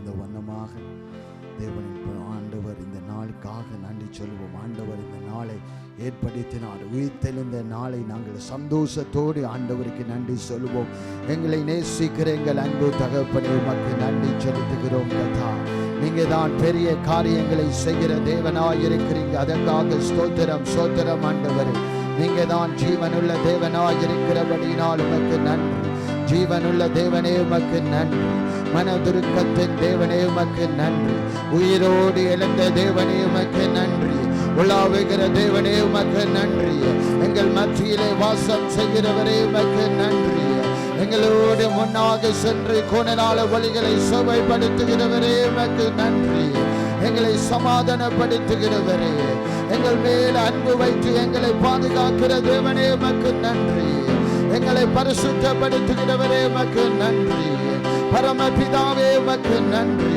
இந்த வண்ணமாக தேவனின் ஆண்டவர் இந்த நாளுக்காக நன்றி சொல்வோம். ஆண்டவர் இந்த நாளை ஏற்படுத்தினார். உயிர்த்தெழுந்த நாளை நாங்கள் சந்தோஷத்தோடு ஆண்டவருக்கு நன்றி சொல்வோம். எங்களை நேசிக்கிற எங்கள் அன்பு தகப்பனே உமக்கு நன்றி செலுத்துகிறோம். கதா நீங்க தான் பெரிய காரியங்களை செய்கிற தேவனாய் இருக்கிறீங்க. அதற்காக ஸ்தோத்திரம் ஸ்தோத்திரம் ஆண்டவரே. நீங்க தான் ஜீவனுள்ள தேவனாய் இருக்கிறபடினால் உமக்கு நன்றி. ஜீவனுள்ள தேவனே உமக்கு நன்றி. மனதுருக்கத்தின் தேவனே உமக்கு நன்றி. உயிரோடு எழுந்த தேவனே உமக்கு நன்றி. உலாவுகிற தேவனே உமக்கு நன்றி. எங்கள் மத்தியிலே வாசம் செய்கிறவரே உமக்கு நன்றி. எங்களோடு முன்னாக சென்று கோணலால வழிகளை சபைப்படுத்துகிறவரே உமக்கு நன்றி. எங்களை சமாதானப்படுத்துகிறவரே, எங்கள் மேல் அன்பு வைத்து எங்களை பாதுகாக்கிற தேவனே உமக்கு நன்றி. எங்களை பரிசுத்தப்படுத்துகிறவரே உமக்கு நன்றி. பரமபிதாவே உமக்கு நன்றி.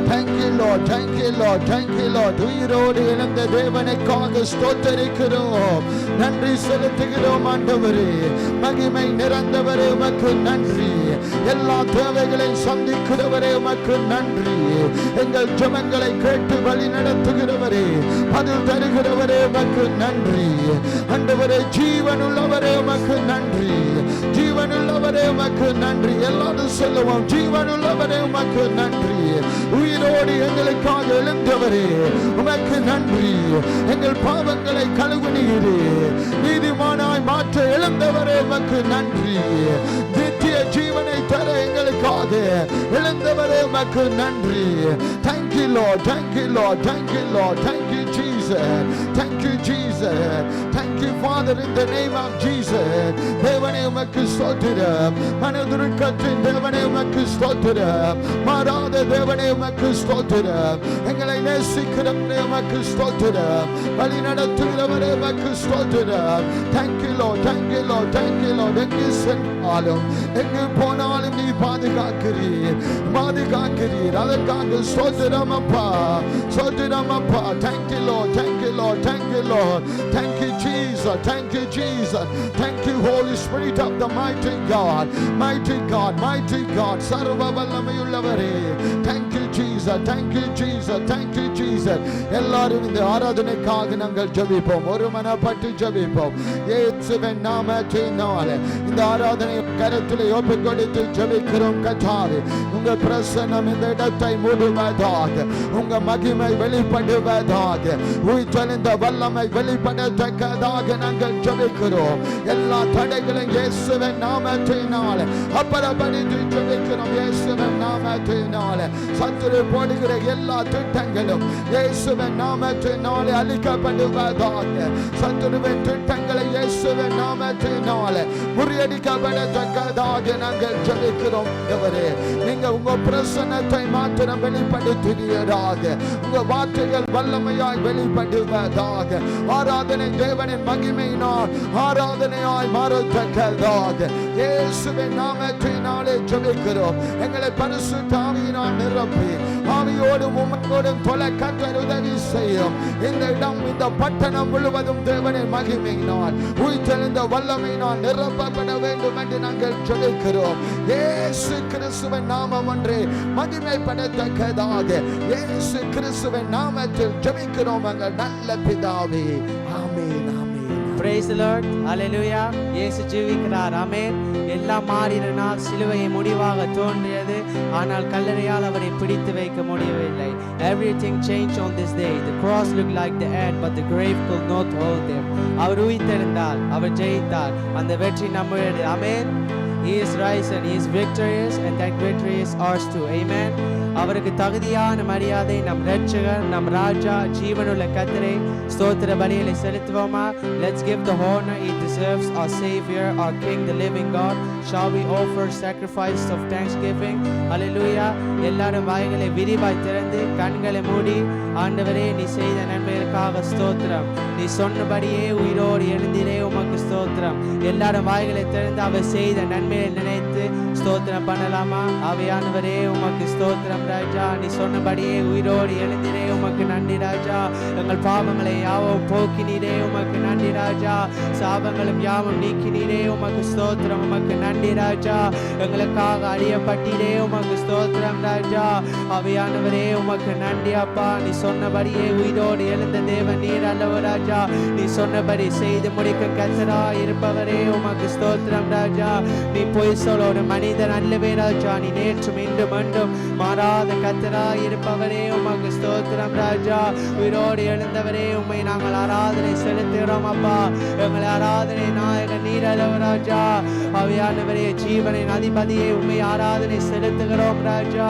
Thank you Lord, thank you Lord, thank you Lord. உயிரோடு எழுந்த தேவனுக்காக ஸ்தோத்திரிக்கிறோம். நன்றி செலுத்துகிறோம் ஆண்டவரே. மகிமை நிறைந்தவரே உமக்கு நன்றி. எல்லா தேவைகளையும் சந்திக்கிறவரே உமக்கு நன்றி. எங்கள் ஜெபங்களை கேட்டு வழி நடத்துகிறவரே, பதில் தருகிறவரே உமக்கு நன்றி. ஆண்டவரே ஜீவனுள்ளவரே உமக்கு நன்றி. ஜீவனுள்ளவரே உமக்கு நன்றி. எல்லாரும் சொல்லுவோம், ஜீவனுள்ளவரே உமக்கு நன்றி. உயிரோடு எங்களுக்காக எழுந்தவரே உமக்கு நன்றி. எங்கள் பாவங்களை கழுவுனீரே, நீதிமானாய் மாற்ற எழுந்தவரே உமக்கு நன்றி. நித்திய ஜீவனை தர எங்களுக்காக எழுந்தவரே உமக்கு நன்றி. Thank you Lord, thank you Lord, thank you Lord, thank you Jesus, thank you Jesus, thank you Father in the name of Jesus. தேவனே உமக்கு ஸ்தோத்திரம். மனதுருக்கத்தின் தேவனே உமக்கு ஸ்தோத்திரம். மாறாத தேவனே உமக்கு ஸ்தோத்திரம். எங்களை நேசிக்கிறவரே உமக்கு ஸ்தோத்திரம். வழி நடத்துகிறவரே உமக்கு ஸ்தோத்திரம். Thank you Lord, thank you Lord, thank you Lord. எங்கு சென்றாலும் எங்கு போனாலும் நீ பாதுகாக்கிறீர், பாதுகாக்கிறீர். அதற்காக ஸ்தோத்திரம் அப்பா, ஸ்தோத்திரம் அப்பா. Thank you Lord, thank you Lord, thank you Lord, thank you Jesus, thank you Jesus, thank you Holy Spirit of the mighty God, mighty God, mighty God. சர்வ வல்லமையுள்ளவரே, thank you Jesus, thank you Jesus, thank you Jesus. எல்லாரும் இந்த ஆராதனைக்காக நாங்கள் ஜெபிப்போம், ஒரு மனப்பட்டு ஜெபிப்போம். இயேசுவின் நாமத்தினாலே இந்த ஆராதனை கரத்திலே ஒப்புக் கொடுத்து ஜெபிக்கிறோம். கர்த்தாவே உங்க பிரசன்னம் இந்த இடத்தை மூடுவதாக, உங்க மகிமை வெளிப்படுவதாக, உயிர்த்தெழுந்த வல்லமை வெளிப்படத்தக்கதாக நாங்கள் ஜெபிக்கிறோம். எல்லா தடைகளையும் இயேசுவின் நாமத்தினாலே அப்புறப்படுத்தி ஜெபிக்கிறோம். இயேசுவின் நாமத்தினாலே சத்துரு போடுகிற எல்லா திட்டங்களும் இயேசுவின் நாமத்தினாலே அழிக்கப்படுவதாக. சத்துருவின் திட்டங்களை இயேசுவின் நாமத்தினாலே முறியடிக்கப்படத்தக்கதாக நாங்கள் ஜெபிக்கிறோம். நீங்க உங்க பிரசன்னத்தை மாத்திரம் வெளிப்படுத்துவீராக, உங்க வார்த்தைகள் வல்லமையாய் வெளிப்படுவதாக. ஆராதனை தேவனின் மகிமையினால் ஆராதனையாய் மாறத்தக்கதாக இயேசுவின் நாமத்தினாலே ஜெபிக்கிறோம். எங்களை பரிசுத்த ஆவியினால் நிரப்பி ஆவியோடும் உம்மோடும் தொலை கர்த்தர் உதவி செய்யும். இந்த இடம் இந்த பட்டணம் முழுவதும் தேவனின் மகிமையினால் உயிர்த்தெழுந்த வல்லமையினால் நிரப்பப்பட வேண்டும் என்று நாங்கள் ஜெபிக்கிறோம். இயேசு கிறிஸ்துவின் நாமம் ஒன்றே மகிமைப்படத்தக்கதாக இயேசு கிறிஸ்துவின் நாமத்தில் ஜெபிக்கிறோம் எங்கள் நல்ல பிதாவே. ஆமென், ஆமென். Praise the Lord, hallelujah. இயேசு ஜீவிக்கிறார். ஆமென். எல்லாம் மாறினால் சிலுவையை முடிவாக தோன்றியது, ஆனால் கல்லறையால் அவரை பிடித்து வைக்க முடியவில்லை. Everything changed on this day. The cross looked like the end, but the grave could not hold him. அவர் உயிர்த்தெழுந்தார், அவர் ஜெயித்தார். அந்த வெற்றி நம்முடையது. ஆமென். He is risen, he is victorious, and that victory is ours too. Amen. அவருக்கு தகுதியான மரியாதை நம் இரட்சகர், நம் ராஜா, ஜீவனுள்ள கர்த்தரே ஸ்தோத்திர பலிகளை செலுத்துவோமா? Let's give the honor he deserves, our Savior, our King, the living God. Shall we offer sacrifice of thanksgiving? Hallelujah. எல்லாரும் வாய்களை விரிவாய் திறந்து கண்களை மூடி, ஆண்டவரே நீ செய்த நன்மைகளுக்காக ஸ்தோத்திரம், நீ சொன்னபடியே உயிரோடு எழுந்திரே உமக்கு ஸ்தோத்திரம். எல்லாரும் வாய்களை திறந்து அவர் செய்த நன்மையை நினைத்து இணைந்து ஸ்தோத்திரம் பண்ணலாமா? ஆவியானவரே உமக்கு ஸ்தோத்திரம் ராஜா. நீ சொன்னபடியே உயிரோடு எழுந்திரே உமக்கு நன்றி ராஜா. எங்கள் பாவங்களை யாவும் போக்கினீரே உமக்கு நன்றி ராஜா. சாபங்களும் யாவும் நீக்கினீரே உமக்கு ஸ்தோத்திரம். உமக்கு நன்றி ராஜா. எங்களுக்காக அழியப்பட்டீரே உமக்கு ஸ்தோத்திரம் ராஜா. ஆவியானவரே உமக்கு நன்றி அப்பா. நீ சொன்னபடியே உயிரோடு எழுந்த தேவன் நீர் அல்லவோ ராஜா. நீ சொன்னபடி செய்து முடிக்க கர்த்தராய் இருப்பவரே உமக்கு ஸ்தோத்திரம் ராஜா. நீ பொய் சொல்ல ஒரு மனிதன் அல்லவே ராஜா. நீ நேற்றும் இன்றும் என்றும் மாறாத கர்த்தராய் இருப்பவரே உமக்கு ஸ்தோத்திரம் ராஜா. உயிரோடு எழுந்தவரே உம்மை நாங்கள் ஆராதனை செலுத்துகிறோம் அப்பா. எங்களை ஆராதனை நாயகன் நீர் அல்லவோ ராஜா. ஆவியானவரே ஜீவனின் அதிபதியை உம்மை ஆராதனை செலுத்துகிறோம் ராஜா.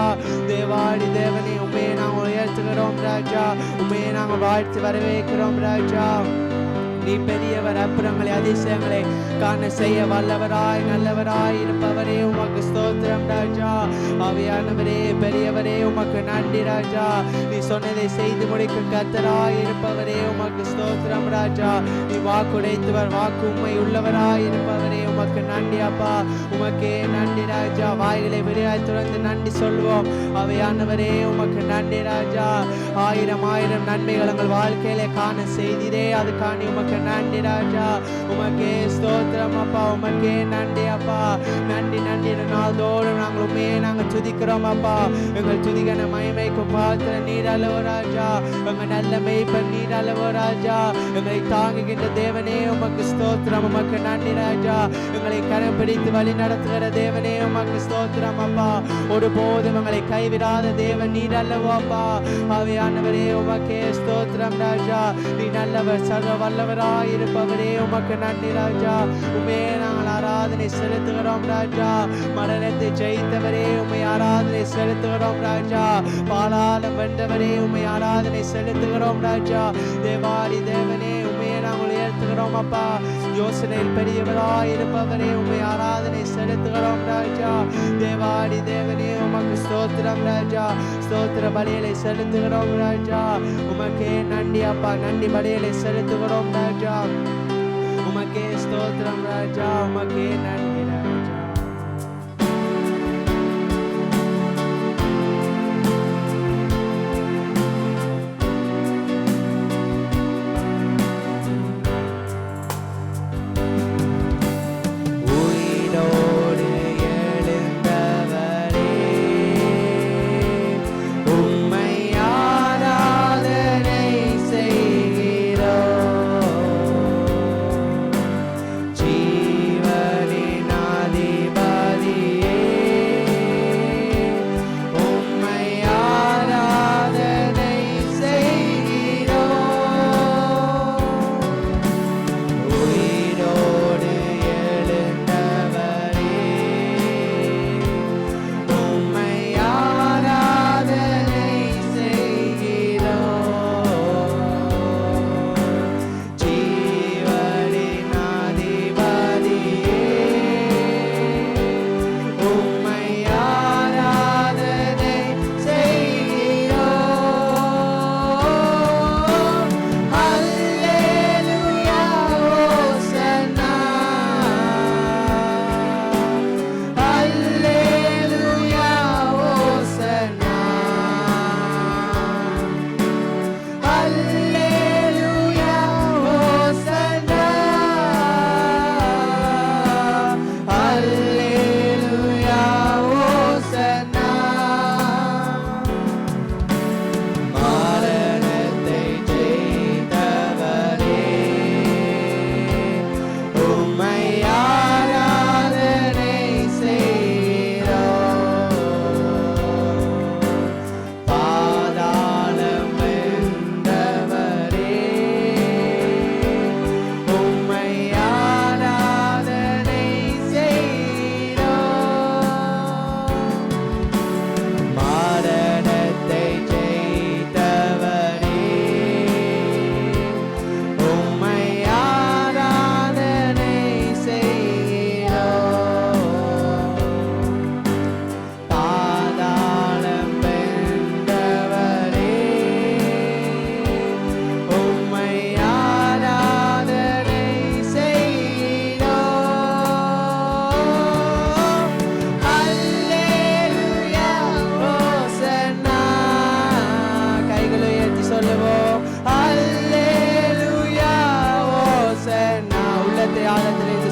தேவாடி தேவனை உம்மையை நாங்கள் உயர்த்துகிறோம் ராஜா. உம்மையை நாங்கள் வாழ்த்து வரவேற்கிறோம் ராஜா. நீ பெரியவர், அற்புதங்களை அதிசயங்களை காண செய்ய வல்லவராய் நல்லவராய் இருப்பவரே உமக்கு ஸ்தோத்திரம் ராஜா. ஆவியானவரே பெரியவரே உமக்கு நன்றி ராஜா. நீ சொன்னதை செய்து முடிக்க கர்த்தராய் இருப்பவரே உமக்கு ஸ்தோத்திரம் ராஜா. நீ வாக்குடைத்தவர், வாக்கு உண்மை உள்ளவராய் இருப்பவரே உமக்கு நன்றி அப்பா. உமக்கே நன்றி ராஜா. வாய்களை விரைவாய் துறந்து நன்றி சொல்வோம். ஆவியானவரே உமக்கு நன்றி ராஜா. ஆயிரம் ஆயிரம் நன்மைகள் எங்கள் வாழ்க்கையிலே காண செய்தீரே, அது காணி உமக்கு நன்றி ராஜா. உமக்கே ஸ்தோத்திரம் அப்பா. உமக்கே நன்றி அப்பா. நன்றி நன்றி நாள்தோறும் நாங்கள் உண்மையை நாங்கள் துதிக்கிறோம் அப்பா. எங்கள் துதிகன மகிமைக்கும் பாத்திர நீர் அல்லவோ ராஜா. எங்கள் நல்ல மேய்ப்பன் நீர் அல்லவோ ராஜா. எங்களை தாங்குகின்ற தேவனே உமக்கு ஸ்தோத்திரம். உமக்கு நன்றி ராஜா. எங்களை கரம் பிடித்து வழி நடத்துகிற தேவனே உமக்கு ஸ்தோத்திரம் அப்பா. ஒருபோதும் எங்களை கைவிடாத தேவன் நீர் அல்லவோ அப்பா. ஆவியானவரே உமக்கே ஸ்தோத்திரம் ராஜா. நீ நல்லவர், சர்வ வல்லவர் இருப்பவரே உமக்கு நன்றி ராஜா. உண்மையை நாங்கள் ஆராதனை செலுத்துகிறோம் ராஜா. மரணத்தை ஜெயித்தவரே உண்மை ஆராதனை செலுத்துகிறோம் ராஜா. பாலாலம் வென்றவரே உண்மை ஆராதனை செலுத்துகிறோம் ராஜா. தேவாதி தேவனே உண்மையை நாங்கள் உயர்த்துகிறோம் அப்பா. யோசனையில் பெரியவராய் இருப்பவரே உண்மை ஆராதனை செலுத்துகிறோம் ராஜா. தேவாதி தேவனே உமக்கு ஸ்தோத்திரம் ராஜா. ஸ்தோத்திர பலிகளை செலுத்துகிறோம் ராஜா. உமக்கே நன்றி அப்பா. நன்றி பலிகளை செலுத்துகிறோம் ராஜா. உமக்கே ஸ்தோத்திரம் ராஜா. உமக்கே நன்றி ராஜா. ஜீவனின்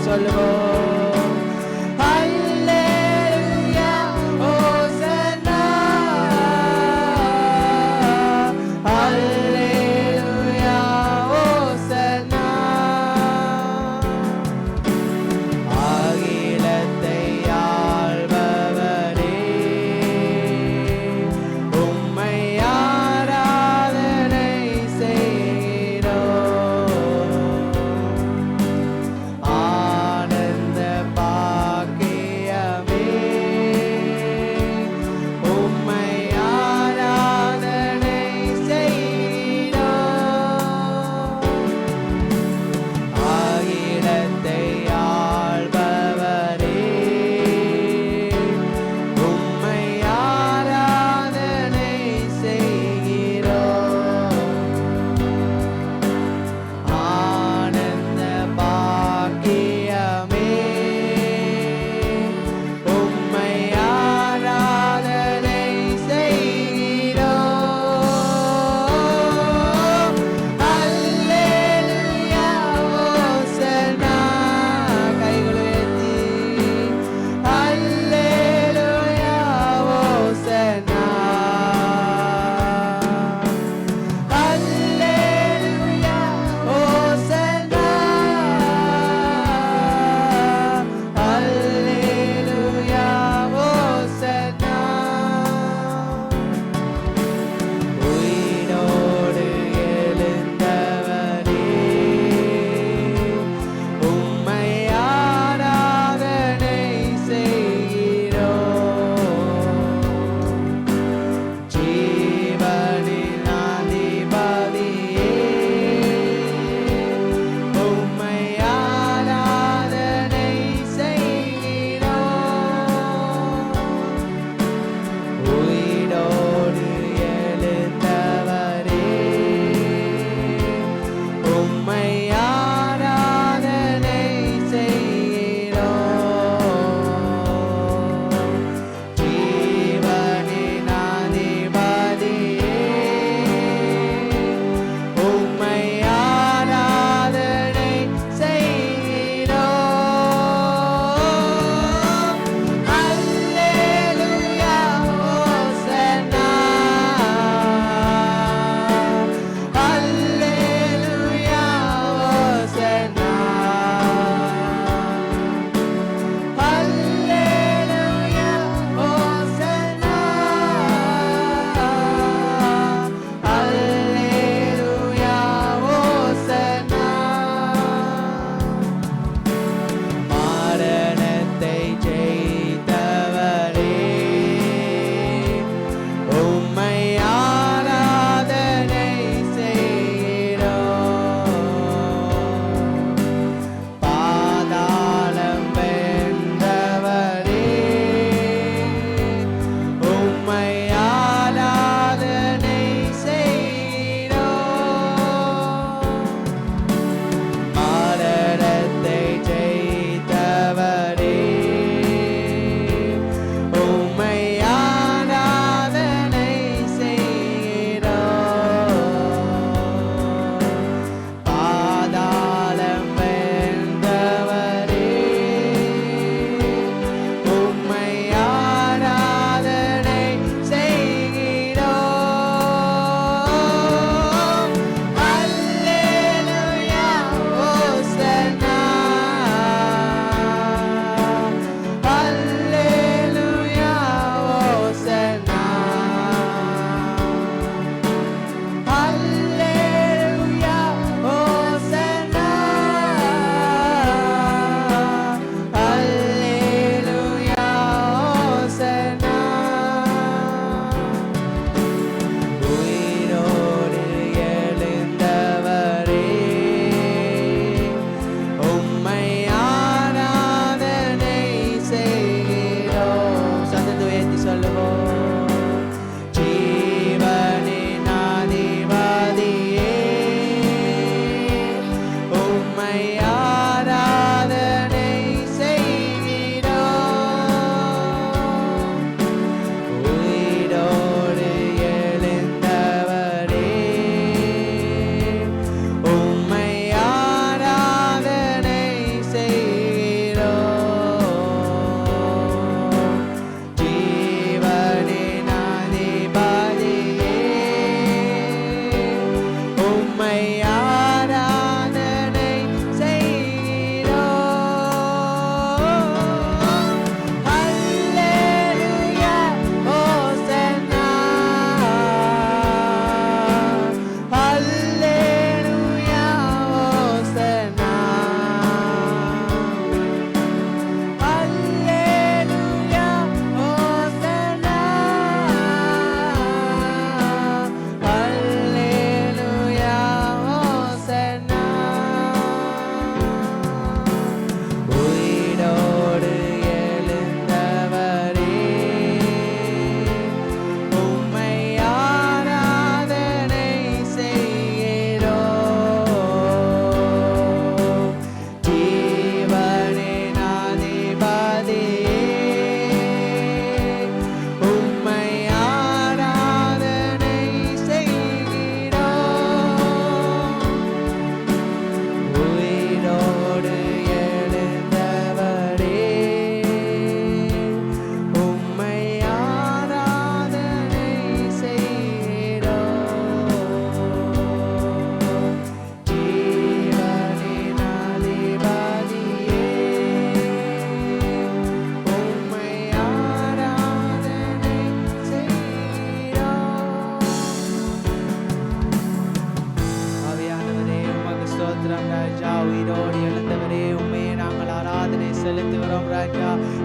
சொல்லுவோம். அல்லேலூயா ஓசன்னா, அல்லேலூயா ஓசன்னா. அகிலத்தை ஆள்பவரே, உம்மை ஆராதனை செய்கிறோம். ஆனந்த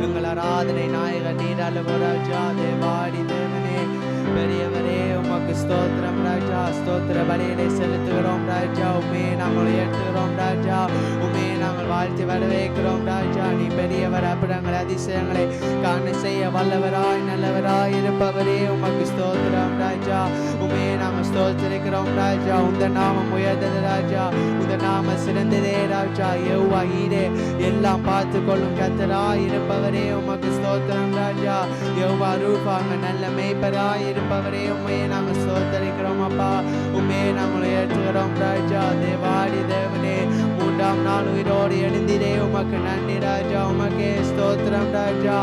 எங்கள் ஆராதனை நாயகன் நீர் அல்லவோ ராஜா. தேவாடி தேவனே பெரியவரே உமக்கு ஸ்தோத்திரம் ராஜா. ஸ்தோத்திர பலியிலே செலுத்துகிறோம் ராஜா. உமே நாங்கள் உயர்த்துகிறோம் ராஜா. உமே நாங்கள் வாழ்த்தி வரவேற்கிறோம் ராஜா. நீ பெரியவர், அற்புதங்கள் அதிசயங்களை காண செய்ய வல்லவராய் நல்லவராய் இருப்பவரே உமக்கு ஸ்தோத்திரம் ராஜா. உமே நாங்கள் ஸ்தோத்திரிக்கிறோம் ராஜா. உந்த நாமம் உயர்ந்தது ராஜா. உந்த நாம சிறந்ததே ராஜா. யெகோவா ஈரே எல்லாம் பார்த்து கொள்ளும் கர்த்தராய் இருப்பவரே உமக்கு ஸ்தோத்திரம் ராஜா. யெகோவா ரூபாங்க நல்ல மேய்ப்பராய் இருப்பவரே உண்மையை நாங்கள் ஸ்தோத்தரிக்கிறோம் அப்பா. உண்மையை நாங்கள் ஏற்றுகிறோம் ராஜா. தேவாடி தேவனே மூன்றாம் நாள் உயிரோடு எழுந்திரே உமக்கு நன்றி ராஜா. உமக்கே ஸ்தோத்திரம் ராஜா.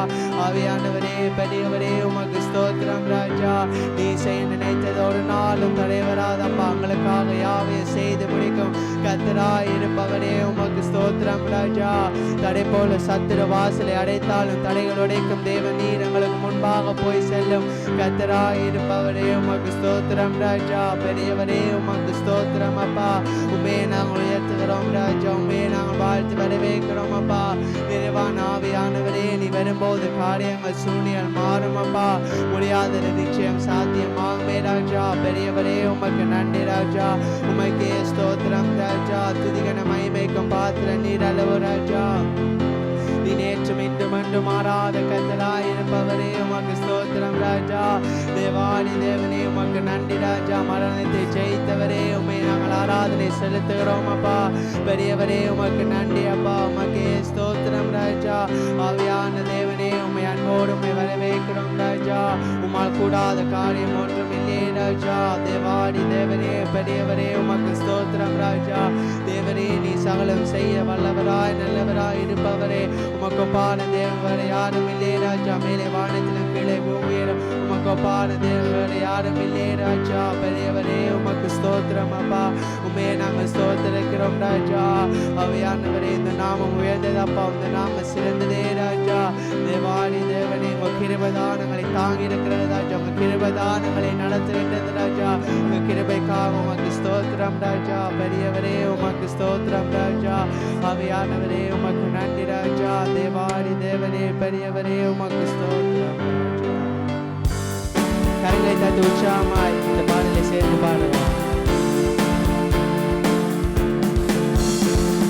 ஆவியானவரே பெரியவரே உமக்கு ஸ்தோத்திரம் ராஜா. நீ செய்ய நினைத்ததோடு நாளும் தடைவராதப்பா. எங்களுக்காக யாவை செய்து முடிக்கும் கர்த்தராய் இருப்பவரே உமக்கு ஸ்தோத்திரம் ராஜா. தடை போல சத்துர வாசலை அடைத்தாலும் தடைகள் உடைக்கும் தேவன் நீர் எங்களுக்கு முன்பாக போய் செல்லும் கர்த்தராய் இருப்பவரே உமக்கு ஸ்தோத்திரம் ராஜா. பெரியவரே உமக்கு ஸ்தோத்திரம் அப்பா. உமே நாங்கள் உயர்த்துகிறோம் ராஜா. உமே நாங்கள் வாழ்த்து வரவேற்கிறோம் அப்பா. நிறைவான ஆவியானவரே நீ வரும்போது காரியங்கள் சூழ்நிலை மாறும் அப்பா. முடியாத நிச்சயம் சாத்தியமாகுமே ராஜா. பெரியவரே உமக்கு நன்றி ராஜா. உமக்கே ஸ்தோத்திரம் ராஜா. துதிகன மகிமைக்கும் பாத்திர நீர் அல்லவோ ராஜா. நீ நேற்றும் இன்றும் என்றும் மாறாத கர்த்தராய் இருப்பவரே உமக்கு ஸ்தோத்திரம் ராஜா. தேவாதி தேவனே உமக்கு நன்றி ராஜா. மரணத்தை ஜெயித்தவரே உம்மை நாங்கள் ஆராதனை செலுத்துகிறோம் அப்பா. பெரியவரே உமக்கு நன்றி அப்பா. உமக்கே ஸ்தோத்திரம் ராஜா. ஆவியான தேவனே உம்மை அன்போடு உம்மை வரவேற்கிறோம் ராஜா. உம்மால் கூடாத காரியம் ஒன்றும் இல்லையே ராஜா. தேவாதி தேவனே பெரியவரே உமக்கு ஸ்தோத்திரம் ராஜா. தேவனே நீ சகலம் செய்ய வல்லவராய் நல்லவராய் இருப்பவரே உமக்கு ஒப்பான தேவன் யாரும் இல்லையே ராஜா. மேலே வானத்திலும் கீழே பூமியிலும் உமக்கு ஒப்பான தேவன் யாரும் இல்லையே ராஜா. பெரியவரே உமக்கு ஸ்தோத்திரம் அப்பா. உமே நாங்கள் ஸ்தோத்திரிக்கிறோம் ராஜா. அவையானவரே இந்த நாமம் உயர்ந்ததப்பா. இந்த நாம சிறந்ததே ராஜா. தேவாதி தேவனே உங்க கிருபதானங்களை தாங்கி இருக்கிறது ராஜா. உங்க கிருபதானங்களை நடத்துகின்றது ராஜா. உங்க கிருபைக்காக உமக்கு ஸ்தோத்திரம் ராஜா. பெரியவரே உமக்கு ஸ்தோத்திரம் ராஜா. அவையானவரே உமக்கு நன்றி ராஜா. தேவாதி தேவனே பெரியவரே உமக்கு ஸ்தோத்திரம் ராஜா. கரங்களை தட்டி உற்சாகமாய் இந்த பாடலை சேர்ந்து பாடுவோம்.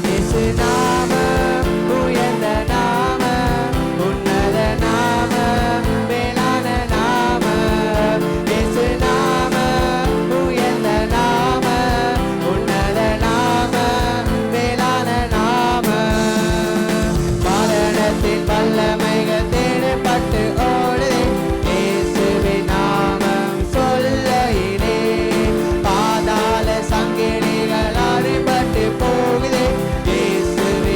இயேசு நாமம் உயர்ந்த நாமம், உன்னத நாமம், மேலான நாமம். இயேசு நாமம் உயர்ந்த நாமம், உன்னத நாமம், மேலான நாமம். மரணத்தின் வல்லமைகள் தேடப்பட்டு ஓடுதே இயேசுவின் நாமம் சொல்லையிலே. பாதாள சங்கிலிகள் அறுபட்டு போகுதே இயேசுவின்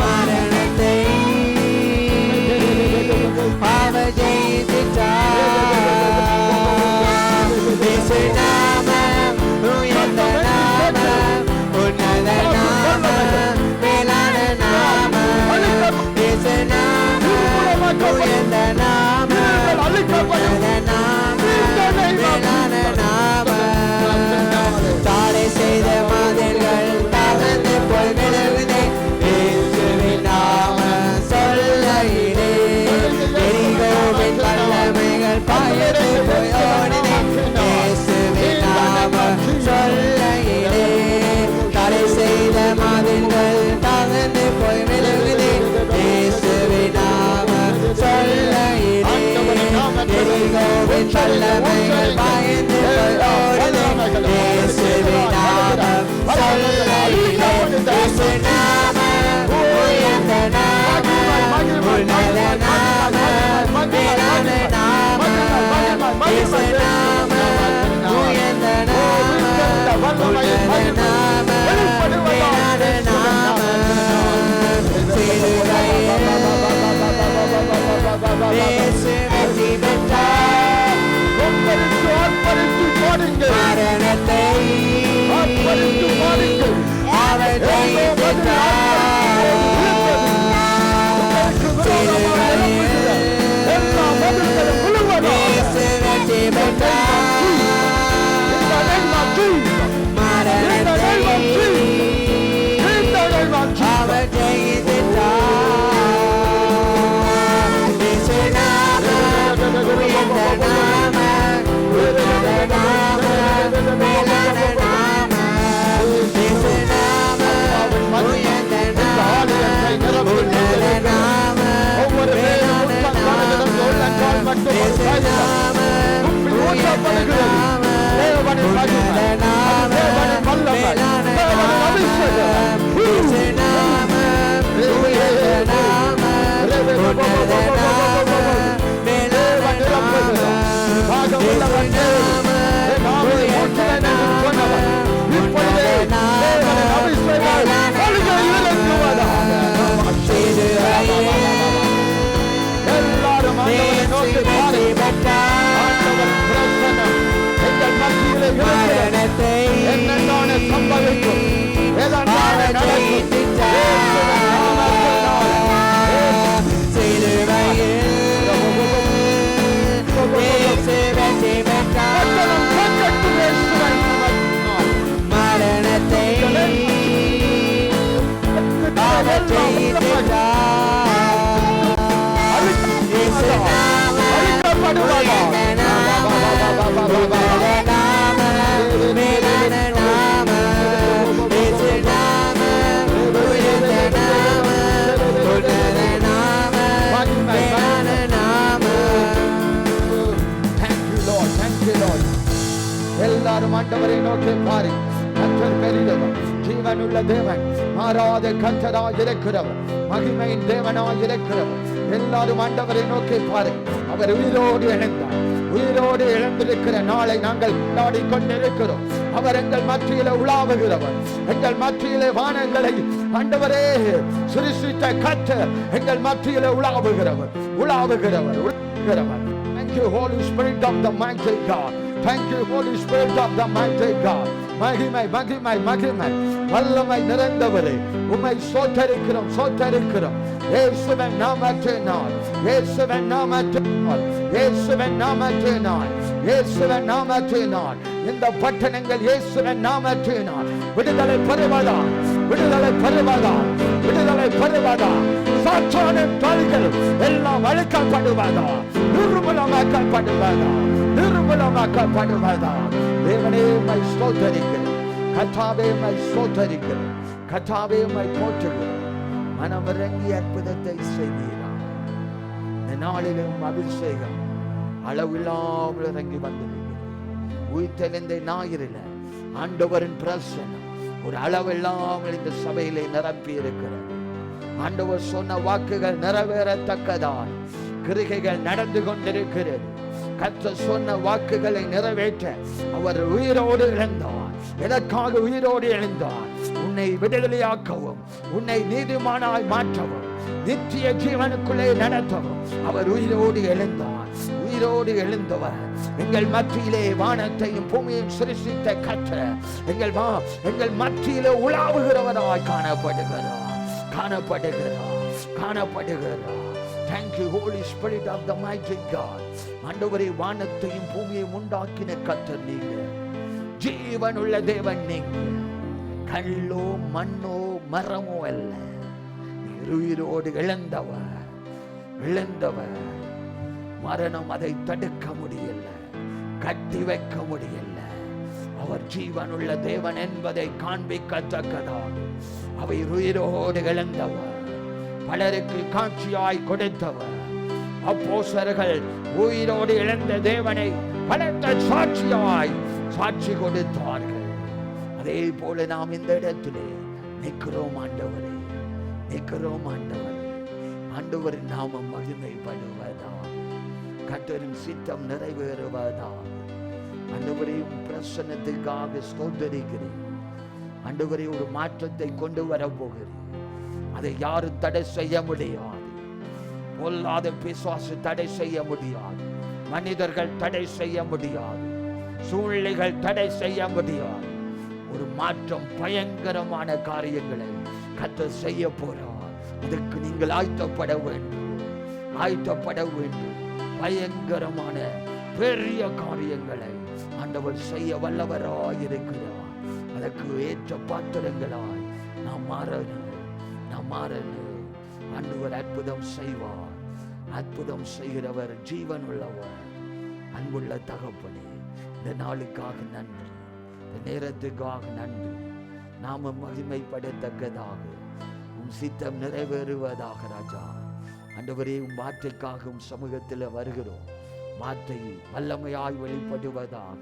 மரணத்தை அவர் ஜெயித்தார். இயேசு நாமம் உயர்ந்த நாமம், உன்னத நாமம், மேலான நாமம். இயேசு நாமம் உயர்ந்த நாமம், உன்னத நாமம், மேலான நாமம். தாரை செய்த மாதிர்கள் தகர்ந்து போய் விழுகுதே, இயேசுவின் நாமம் சொல்லையிலே. எரிகோவின் வல்லமைகள் பாயந்து போய் ஓடினே, இயேசுவின் நாமம் சொல்லையிலே. தாரை செய்த மாதிர்கள் தகர்ந்து போய் விழுகுதே, இயேசுவின் நாமம் சொல்லையிலே. எரிகோவின் வல்லமைகள் பாயந்து போய் ஓடினே, இயேசுவின் நாமம் சொல்லையிலே. இயேசு நாமம் உயர்ந்த நாமம், உன்னத நாமம், மேலான நாமம். இயேசு நாமம் உயர்ந்த நாமம், உன்னத நாமம், மேலான நாமம். சிலுவையில் இயேசு வெற்றி பெற்றார். மரணத்தை அவர் ஜெயித்தார். சிலுவையில் இயேசு வெற்றி பெற்றார். மரணத்தை அவர் ஜெயித்தார். இயேசு நாமம் உயர்ந்த நாமம், உன்னத நாமம், மேலான நாமம். இயேசு நாமம் உயர்ந்த நாமம், உன்னத நாமம், மேலான நாமம். இயேசு நாமம் உயர்ந்த நாமம், உன்னத நாமம், மேலான நாமம். இயேசு நாமம் உயர்ந்த நாமம், உன்னத நாமம், மேலான நாமம். இயேசு நாமம் உயர்ந்த நாமம், உன்னத நாமம், மேலான நாமம். சிலுவையில் இயேசு வெற்றி பெற்றார். மரணத்தை அவர் ஜெயித்தார். சிலுவையில் இயேசு வெற்றி பெற்றார். மரணத்தை அவர் ஜெயித்தார். இயேசு நாமம் உயர்ந்த நாமம், உன்னத நாமம், மேலான நாமம். இயேசு நாமம் உயர்ந்த நாமம், உன்னத நாமம், மேலான நாமம். எல்லாரும் ஆண்டவரை நோக்கி பாரு. கர்த்தர் பெரியவர், ஜீவனுள்ள தேவன், மாறாத கர்த்தராய் இருக்கிறவர், மகிமையின் தேவனாய் இருக்கிறவர். எல்லாரும் ஆண்டவரை நோக்கி பாரு. அவர் உயிரோடு எழுந்தார். உயிரோடு எழுந்திருக்கிற நாளை நாங்கள் கொண்டாடி கொண்டிருக்கிறோம். அவர் எங்கள் மத்தியிலே உலாவுகிறவர். எங்கள் மத்தியிலே வானங்களை ஆண்டவரே சிருஷ்டித்த கர்த்தர் எங்கள் மத்தியிலே உலாவுகிறவர், உலாவுகிறவர், உலாவுகிறவர். Thank you, Holy Spirit of the mighty God. Thank you, Holy Spirit of the mighty God. மகிமை மகிமை மகிமை வல்லமை நிறைந்தவரே, உம்மை சோத்தரிக்கிறோம், சோத்தரிக்கிறோம். இயேசுவின் நாமத்தினால், இயேசுவின் நாமத்தினால், இயேசுவின் நாமத்தினால், இயேசுவின் நாமத்தினால் இந்த பட்டணங்கள் இயேசுவின் நாமத்தினால் விடுதலை பெறுவதா, விடுதலை பெறுவதா, விடுதலை பெறுவதா. சாத்தானின் தொழில்கள் எல்லாம் அழிக்கப்படுவதா, நிர்மூலமாக்கப்படுவதா, நிர்மூலமாக்கப்படுவதா. தேவனே உம்மை ஸ்தோத்திரிக்கிறேன், கர்த்தாவே உம்மை ஸ்தோத்திரிக்கிறேன், கர்த்தாவே உம்மை போற்றுகிறேன். மனமிறங்கி அற்புதத்தை செய்வீரா. இந்த நாளிலும் அபிஷேகம் அளவில்லாமல் இறங்கி வந்திருக்கிறது. உயிர்த்தெழுந்த ஞாயிறில் ஆண்டவரின் பிரசன்னம் ஒரு அளவில்லாமல் இந்த சபையிலே நிரப்பி இருக்கிறது. ஆண்டவர் சொன்ன வாக்குகள் நிறைவேறத்தக்கதால் கிரிகைகள் நடந்து கொண்டிருக்கிறது. கர்த்தர் சொன்ன வாக்குகளை நிறைவேற்ற அவர் உயிரோடு எழுந்தார். எதற்காக உயிரோடு எழுந்தார்? உன்னை விடுதலையாக்கவும், உன்னை நீதிமானாய் மாற்றவும், நித்திய ஜீவனுக்குள்ளே நடத்தவும் அவர் உயிரோடு எழுந்தார். உயிரோடு எழுந்தவர் எங்கள் மத்தியிலே வானத்தையும் பூமியையும் சிருஷ்டித்த கர்த்தர் எங்கள் மத்தியிலே உலாவுகிறவராய் காணப்படுகிறார். Thank you, Holy Spirit of the mighty God. ஆண்டவரே, வானத்தையும் பூமியையும் உண்டாக்கின கர்த்தர் நீங்க, ஜீவனுள்ள தேவன் நீங்க, கல்லோ மண்ணோ மரமோ அல்ல, உயிரோடு இழந்தவர். மரணம் அதை தடுக்க முடியல, கட்டி வைக்க முடியல. அவர் ஜீவனுள்ள தேவன் என்பதை காண்பிக்கத்தக்கதாக அவை உயிரோடு இழந்தவர், பலருக்கு காட்சியாய் கொடுத்தவர். அப்போஸ்தலர்கள் உயிரோடு இழந்த தேவனை பலத்த சாட்சி கொடுத்தார்கள். அதே போல நாம் இந்த இடத்திலே நிற்கிறோம் ஆண்டவரே, ஆண்டவரின் நாமம் மகிமைப்படுவதா, கர்த்தரின் சித்தம் நிறைவேறுவதா. ஆண்டவரே, பிரசன்னத்துக்காக ஸ்தோத்திரிக்கிறேன். ஆண்டவரே, ஒரு மாற்றத்தை கொண்டு வர போகிறேன். அதை யாரும் தடை செய்ய முடியாது. பொல்லாத பிசாசு தடை செய்ய முடியாது, மனிதர்கள் தடை செய்ய முடியாது, சூழ்நிலைகள் தடை செய்ய முடியாது. ஒரு மாற்றம், பயங்கரமான காரியங்களை கர்த்தர் செய்ய போறார். அதுக்கு நீங்கள் ஆயத்தப்பட வேண்டும். பயங்கரமான பெரிய காரியங்களை ஆண்டவர் செய்ய வல்லவராய் இருக்கிறார். அதற்கு ஏற்ற பாத்திரங்களாய் நாம் மாறணும். ஆண்டவர் அற்புதம் செய்வார். அற்புதம் செய்கிறவர், ஜீவன் உள்ளவர். அன்புள்ள தகப்பனே, இந்த நாளுக்காக நன்றி, இந்த நேரத்துக்காக நன்றி. நாம மகிமைப்படத்தக்கதாக உம் சித்தம் நிறைவேறுவதாக ராஜா. ஆண்டவரே, உம் வார்த்தைக்காக உம் சமூகத்தில் வருகிறோம். வார்த்தை வல்லமையாய் வெளிப்படுவதாக.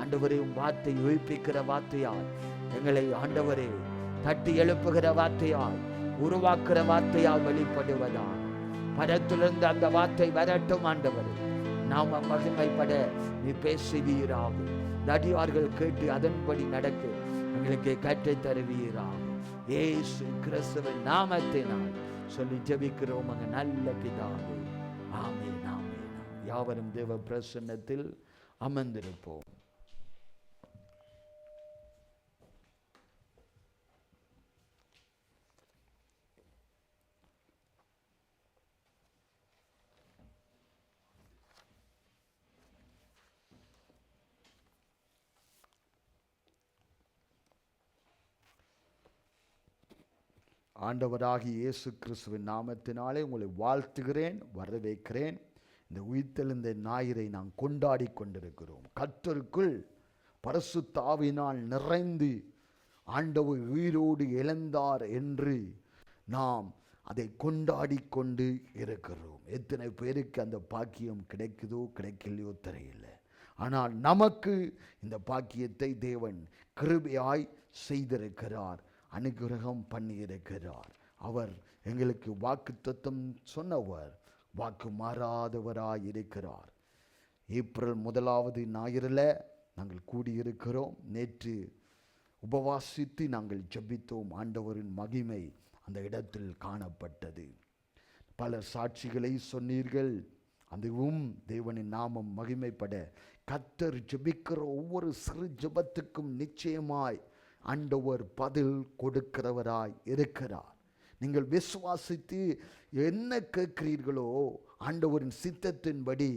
ஆண்டவரே, உம் வார்த்தை உயிர்ப்பிக்கிற வார்த்தையாய் எங்களை ஆண்டவரே தட்டி எழுப்புகிற வார்த்தையாய், உருவாக்குற வார்த்தையால் வெளிப்படுவதாக. பரத்திலிருந்து அந்த வார்த்தை வரட்டும் ஆண்டவரே. நாம மகிமைப்பட நீ பேசுவீராக. அடியார்கள் கேட்டு அதன்படி நடக்க எங்களுக்கு கற்றுத் தருவீராக. இயேசு கிறிஸ்துவின் நாமத்தினால் சொல்லி ஜெபிக்கிறோம் அங்க நல்ல பிதாவே. ஆமென். யாவரும் தேவ பிரசன்னத்தில் அமர்ந்திருப்போம். ஆண்டவராகிய இயேசு கிறிஸ்துவின் நாமத்தினாலே உங்களை வாழ்த்துகிறேன், வரவேற்கிறேன். இந்த உயிர்த்தெழுந்த ஞாயிறை நாம் கொண்டாடி கொண்டிருக்கிறோம். கர்த்தருக்குள் பரிசுத்த ஆவியினால் நிறைந்து ஆண்டவர் உயிரோடு எழுந்தார் என்று நாம் அதை கொண்டாடி கொண்டு இருக்கிறோம். எத்தனை பேருக்கு அந்த பாக்கியம் கிடைக்குதோ கிடைக்கலையோ தெரியல. ஆனால் நமக்கு இந்த பாக்கியத்தை தேவன் கிருபையாய் செய்திருக்கிறார், அனுகிரகம் பண்ணியிருக்கிறார். அவர் எங்களுக்கு வாக்குத்தத்தம் சொன்னவர், வாக்கு மாறாதவராய் இருக்கிறார். ஏப்ரல் 1 ஞாயிறில் நாங்கள் கூடியிருக்கிறோம். நேற்று உபவாசித்து நாங்கள் ஜெபித்தோம். ஆண்டவரின் மகிமை அந்த இடத்தில் காணப்பட்டது. பல சாட்சிகளை சொன்னீர்கள். அதுவும் தேவனின் நாமம் மகிமைப்பட கர்த்தர் ஜெபிக்கிற ஒவ்வொரு சிறு ஜெபத்துக்கும் நிச்சயமாய் ஆண்டவர் பதில் கொடுக்கிறவராய் இருக்கிறார். நீங்கள் விசுவாசித்து என்ன கேட்கிறீர்களோ ஆண்டவரின் சித்தத்தின்படி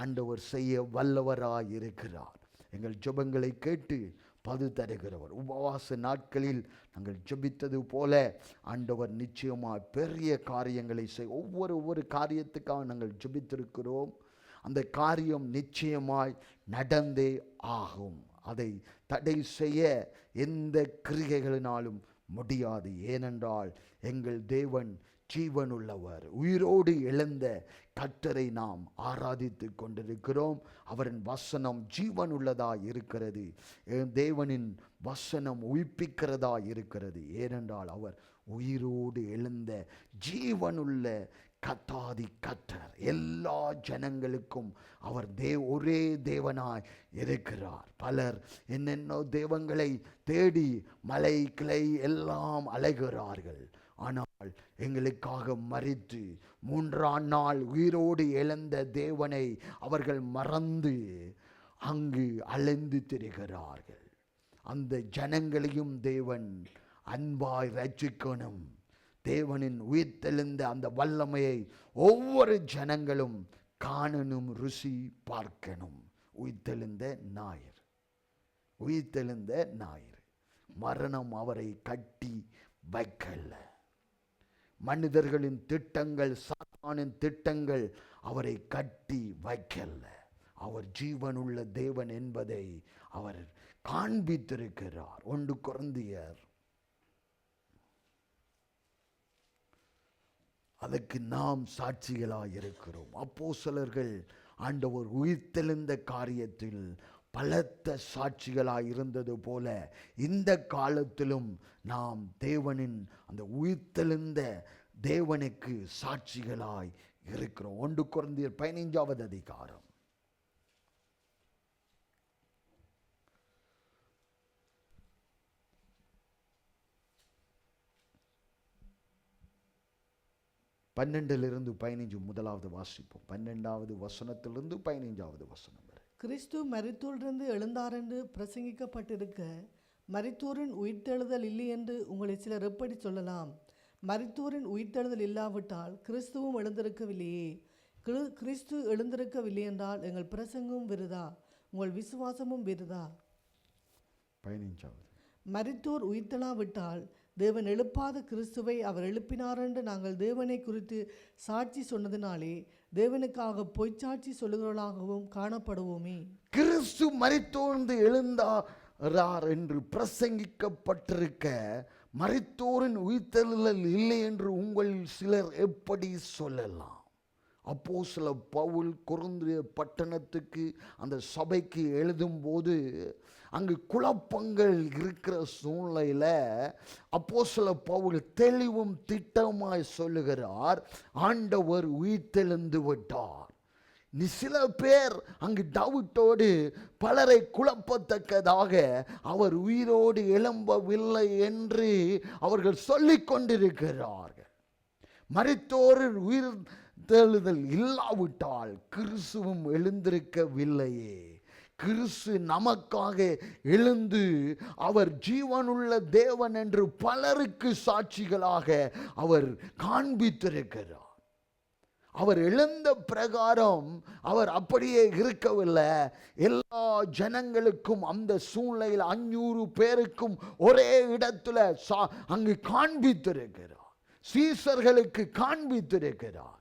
ஆண்டவர் செய்ய வல்லவராய் இருக்கிறார். எங்கள் ஜெபங்களை கேட்டு பதில் தருகிறவர். உபவாச நாட்களில் நாங்கள் ஜெபித்தது போல ஆண்டவர் நிச்சயமாய் பெரிய காரியங்களை ஒவ்வொரு காரியத்துக்காக நாங்கள் ஜெபித்திருக்கிறோம். அந்த காரியம் நிச்சயமாய் நடந்தே ஆகும். அதை தடை செய்ய எந்த கிரியைகளினாலும் முடியாது. ஏனென்றால் எங்கள் தேவன் ஜீவனுள்ளவர். உயிரோடு எழுந்த கர்த்தரை நாம் ஆராதித்து கொண்டிருக்கிறோம். அவரின் வசனம் ஜீவனுள்ளதா இருக்கிறது. தேவனின் வசனம் உயிர்ப்பிக்கிறதா இருக்கிறது. ஏனென்றால் அவர் உயிரோடு எழுந்த ஜீவனுள்ள கத்தாதி கத்தர், எல்லா ஜனங்களுக்கும் அவர் ஒரே தேவனாய் இருக்கிறார். பலர் என்னென்ன தெய்வங்களை தேடி மலை கிளை எல்லாம் அலைகிறார்கள். ஆனால் எங்களுக்காக மரித்து 3ஆம் நாள் உயிரோடு எழுந்த தேவனை அவர்கள் மறந்து அங்கு அலைந்து திரிகிறார்கள். அந்த ஜனங்களையும் தேவன் அன்பாய் ரட்சிக்கணும். தேவனின் உயிர்த்தெழுந்த அந்த வல்லமையை ஒவ்வொரு ஜனங்களும் காணணும், ருசி பார்க்கணும். உயிர்த்தெழுந்த ஞாயிறு, உயிர்த்தெழுந்த ஞாயிறு. மரணம் அவரை கட்டி வைக்கல. மனிதர்களின் திட்டங்கள், சாத்தானின் திட்டங்கள் அவரை கட்டி வைக்கல. அவர் ஜீவனுள்ள தேவன் என்பதை அவர் காண்பித்திருக்கிறார். 1 கொரிந்தியர் அதற்கு நாம் சாட்சிகளாய் இருக்கிறோம். அப்போஸ்தலர்கள் ஆண்டவர் உயிர்த்தெழுந்த காரியத்தில் பலத்த சாட்சிகளாய் இருந்தது போல இந்த காலத்திலும் நாம் தேவனின் அந்த உயிர்த்தெழுந்த தேவனுக்கு சாட்சிகளாய் இருக்கிறோம். 1 கொரிந்தியர் 15வது அதிகாரம் 12 15 முதலாவது வாசிப்போம். 12வது வசனத்திலிருந்து 15வது வசனம் வரை. கிறிஸ்து மரித்தோரிலிருந்து எழுந்தார் என்று பிரசங்கிக்கப்பட்டிருக்க மரித்தோரின் உயிர்த்தெழுதல் இல்லை என்று உங்களை சிலர் எப்படி சொல்லலாம்? மரித்தோரின் உயிர்த்தெழுதல் இல்லாவிட்டால் கிறிஸ்துவும் எழுந்திருக்கவில்லையே. கிறிஸ்து எழுந்திருக்கவில்லை என்றால் எங்கள் பிரசங்கமும் விருதா, உங்கள் விசுவாசமும் விருதா. 15வது மரித்தோர் உயிர்த்தெழாவிட்டால் தேவன் எழுப்பாத கிறிஸ்துவை அவர் எழுப்பினார் என்று நாங்கள் தேவனை குறித்து சாட்சி சொன்னதினாலே தேவனுக்காக பொய்ச்சாட்சி சொல்லுகிறவர்களாகவும் காணப்படுவோமே. கிறிஸ்து மரித்தோர்ந்து எழுந்தார் என்று பிரசங்கிக்கப்பட்டிருக்க மரித்தோரின் உயிர்த்தெழுதல் இல்லை என்று உங்களில் சிலர் எப்படி சொல்லலாம்? அப்போஸ்தலர் பவுல் கொரிந்து பட்டணத்துக்கு அந்த சபைக்கு எழுதும்போது அங்கு குழப்பங்கள் இருக்கிற சூழ்நிலையில் அப்போஸ்தலர் பவுல் தெளிவும் திட்டமாய் சொல்லுகிறார், ஆண்டவர் உயிர்த்தெழுந்து விட்டார். சில பேர் அங்கு டவுட்டோடு பலரை குழப்பத்தக்கதாக அவர் உயிரோடு எழும்பவில்லை என்று அவர்கள் சொல்லிக் கொண்டிருக்கிறார்கள். மரித்தோரின் உயிர்த்தெழுதல் இல்லாவிட்டால் கிறிஸ்துவும் எழுந்திருக்கவில்லையே. கிறிஸ்து நமக்காக எழுந்து அவர் ஜீவனுள்ள தேவன் என்று பலருக்கு சாட்சிகளாக அவர் காண்பித்திருக்கிறார். அவர் எழுந்த பிரகாரம் அவர் அப்படியே இருக்கவில்லை. எல்லா ஜனங்களுக்கும் அந்த சூழ்நிலையில் 500 பேருக்கும் ஒரே இடத்துல அங்கு காண்பித்திருக்கிறார். சீசர்களுக்கு காண்பித்திருக்கிறார்.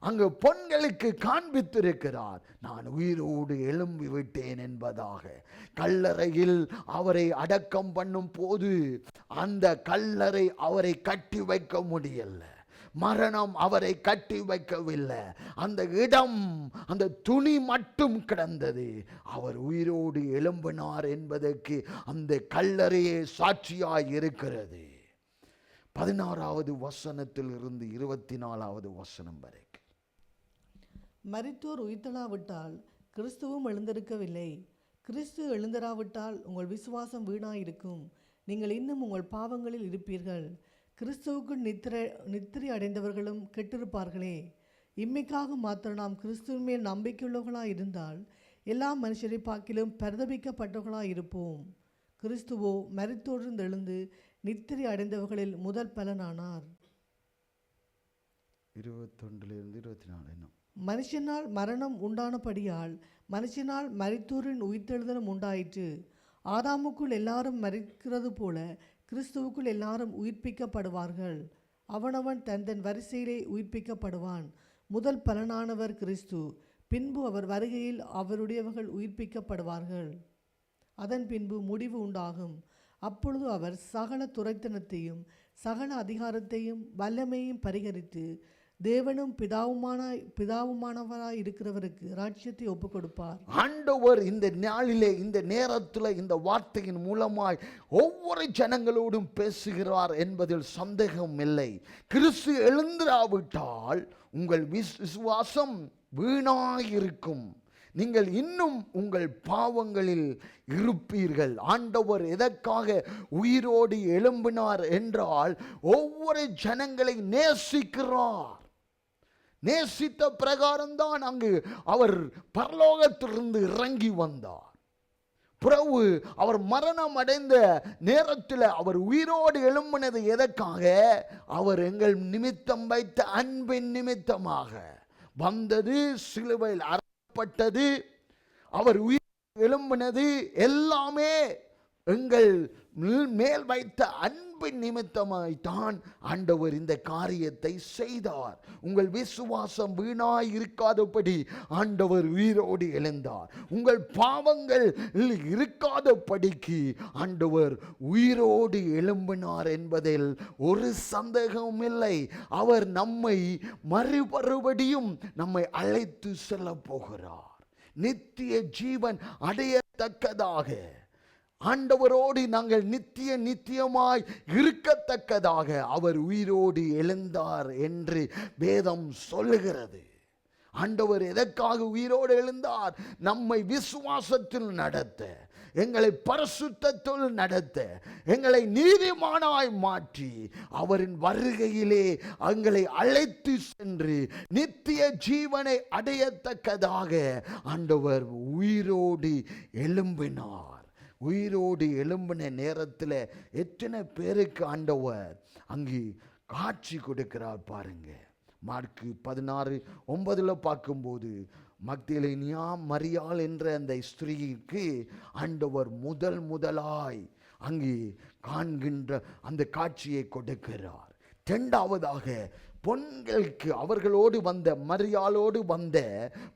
அங்கு பொன்களுக்கு காண்பித்திருக்கிறார். நான் உயிரோடு எழும்பி விட்டேன் என்பதாக. கல்லறையில் அவரை அடக்கம் பண்ணும் போது அந்த கல்லறை அவரை கட்டி வைக்க முடியல. மரணம் அவரை கட்டி வைக்கவில்லை. அந்த இடம், அந்த துணி மட்டும் கிடந்தது. அவர் உயிரோடு எழும்பினார் என்பதற்கு அந்த கல்லறையே சாட்சியாய் இருக்கிறது. 16வது வசனத்தில் இருந்து 24வது வசனம் வரை. மரித்தோர் உயிர்த்தெழாவிட்டால் கிறிஸ்துவும் எழுந்திருக்கவில்லை. கிறிஸ்து எழுந்திராவிட்டால் உங்கள் விசுவாசம் வீணாயிருக்கும். நீங்கள் இன்னும் உங்கள் பாவங்களில் இருப்பீர்கள். கிறிஸ்துவுக்கு நித்திரை அடைந்தவர்களும் கெட்டிருப்பார்களே. இம்மைக்காக மாத்திரம் நாம் கிறிஸ்துவின் மேல் நம்பிக்கையுள்ளவர்களாக இருந்தால் எல்லா மனுஷரை பார்க்கிலும் பரிதபிக்கப்பட்டவர்களாக இருப்போம். கிறிஸ்துவோ மரித்தோரிலிருந்து எழுந்து நித்திரை அடைந்தவர்களில் முதல் பலனானார். 21 24 என்ன? மனுஷனால் மரணம் உண்டானபடியால் மனுஷனால் மரித்தோரின் உயிர்த்தெழுதலும் உண்டாயிற்று. ஆதாமுக்குள் எல்லாரும் மரிக்கிறது போல கிறிஸ்துவுக்குள் எல்லாரும் உயிர்ப்பிக்கப்படுவார்கள். அவனவன் தன் வரிசையிலே உயிர்ப்பிக்கப்படுவான். முதல் பலனானவர் கிறிஸ்து. பின்பு அவர் வருகையில் அவருடையவர்கள் உயிர்ப்பிக்கப்படுவார்கள். அதன் பின்பு முடிவு உண்டாகும். அப்பொழுது அவர் சகல துரைத்தனத்தையும் சகல அதிகாரத்தையும் வல்லமையும் பரிகரித்து தேவனும் பிதாவுமானவராய் இருக்கிறவருக்கு ராஜ்யத்தை ஒப்புக் கொடுப்பார். ஆண்டவர் இந்த நாளிலே, இந்த நேரத்தில், இந்த வார்த்தையின் மூலமாய் ஒவ்வொரு ஜனங்களோடும் பேசுகிறார் என்பதில் சந்தேகம் இல்லை. கிறிஸ்து எழுந்திராவிட்டால் உங்கள் விசுவாசம் வீணாயிருக்கும். நீங்கள் இன்னும் உங்கள் பாவங்களில் இருப்பீர்கள். ஆண்டவர் எதற்காக உயிரோடு எழும்பினார் என்றால், ஒவ்வொரு ஜனங்களை நேசிக்கிறார். நேசித்த பிரகாரம்தான் அங்கு அவர் பரலோகத்திலிருந்து இறங்கி வந்தார். பிறகு அவர் மரணம் அடைந்த நேரத்தில் அவர் உயிரோடு எழும்பினது எதற்காக? அவர் எங்கள் நிமித்தம் வைத்த அன்பின் நிமித்தமாக வந்தது. சிலுவையில் அறையப்பட்டது, அவர் உயிர் எழும்பினது எல்லாமே எங்கள் மேல் வைத்த அன்பின் நிமித்தமாய்த்தான் ஆண்டவர் இந்த காரியத்தை செய்தார். உங்கள் விசுவாசம் வீணாய் இருக்காதபடி ஆண்டவர் உயிரோடு எழுந்தார். உங்கள் பாவங்கள் இருக்காதபடிக்கு ஆண்டவர் உயிரோடு எழும்பினார் என்பதில் ஒரு சந்தேகமும் இல்லை. அவர் நம்மை மறுபடியும் நம்மை அழைத்து செல்ல போகிறார். நித்திய ஜீவன் அடையத்தக்கதாக, ஆண்டவரோடு நாங்கள் நித்தியமாய் இருக்கத்தக்கதாக அவர் உயிரோடு எழுந்தார் என்று வேதம் சொல்லுகிறது. ஆண்டவர் எதற்காக உயிரோடு எழுந்தார்? நம்மை விசுவாசத்தில் நடத்த, எங்களை பரிசுத்தத்தில் நடத்த, எங்களை நீதிமானாய் மாற்றி அவரின் வருகையிலே எங்களை அழைத்து சென்று நித்திய ஜீவனை அடையத்தக்கதாக ஆண்டவர் உயிரோடு எழும்பினார். உயிரோடு எழும்பின நேரத்தில் எத்தனை பேருக்கு ஆண்டவர் அங்கு காட்சி கொடுக்கிறார் பாருங்க. மார்க்கு 16:9 பார்க்கும்போது, மக்தலேனியா மரியாள் என்ற அந்த ஸ்திரீக்கு ஆண்டவர் முதலாய் அங்கு காண்கின்ற அந்த காட்சியை கொடுக்கிறார். இரண்டாவதாக பெண்களுக்கு, அவர்களோடு வந்த மரியாளோடு வந்த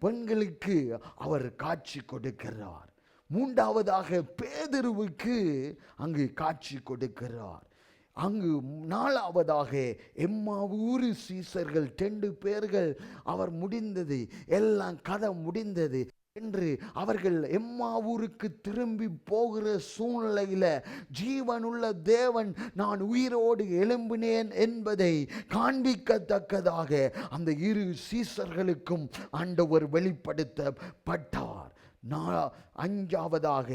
பெண்களுக்கு அவர் காட்சி கொடுக்கிறார். மூன்றாவதாக பேதுருவுக்கு அங்கு காட்சி கொடுக்கிறார். அங்கு நாலாவதாக எம்மாவூர் சீசர்கள் 2 பேர்கள், அவர் முடிந்தது, எல்லாம் கதை முடிந்தது என்று அவர்கள் எம்மாவூருக்கு திரும்பி போகிற சூழ்நிலையில் ஜீவனுள்ள தேவன் நான் உயிரோடு எழும்பினேன் என்பதை காண்பிக்கத்தக்கதாக அந்த 2 சீசர்களுக்கும் ஆண்டவர் வெளிப்படுத்தப்பட்டார். அஞ்சாவதாக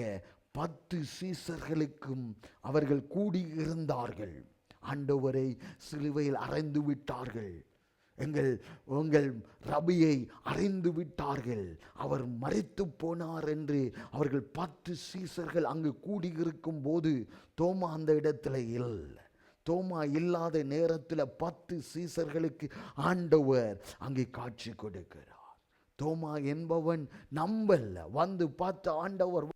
10 சீசர்களுக்கும் அவர்கள் கூடியிருந்தார்கள். ஆண்டவரை சிலுவையில் அறைந்து விட்டார்கள். உங்கள் ரபியை அறிந்து விட்டார்கள், அவர் மரித்து போனார் என்று அவர்கள் 10 சீசர்கள் அங்கு கூடியிருக்கும் போது தோமா அந்த இடத்துல இல்லை. தோமா இல்லாத நேரத்தில் 10 சீசர்களுக்கு ஆண்டவர் அங்கே காட்சி கொடுக்கிறார். தோமா என்பவன் நம்பல்ல, வந்து பார்த்து ஆண்டவர்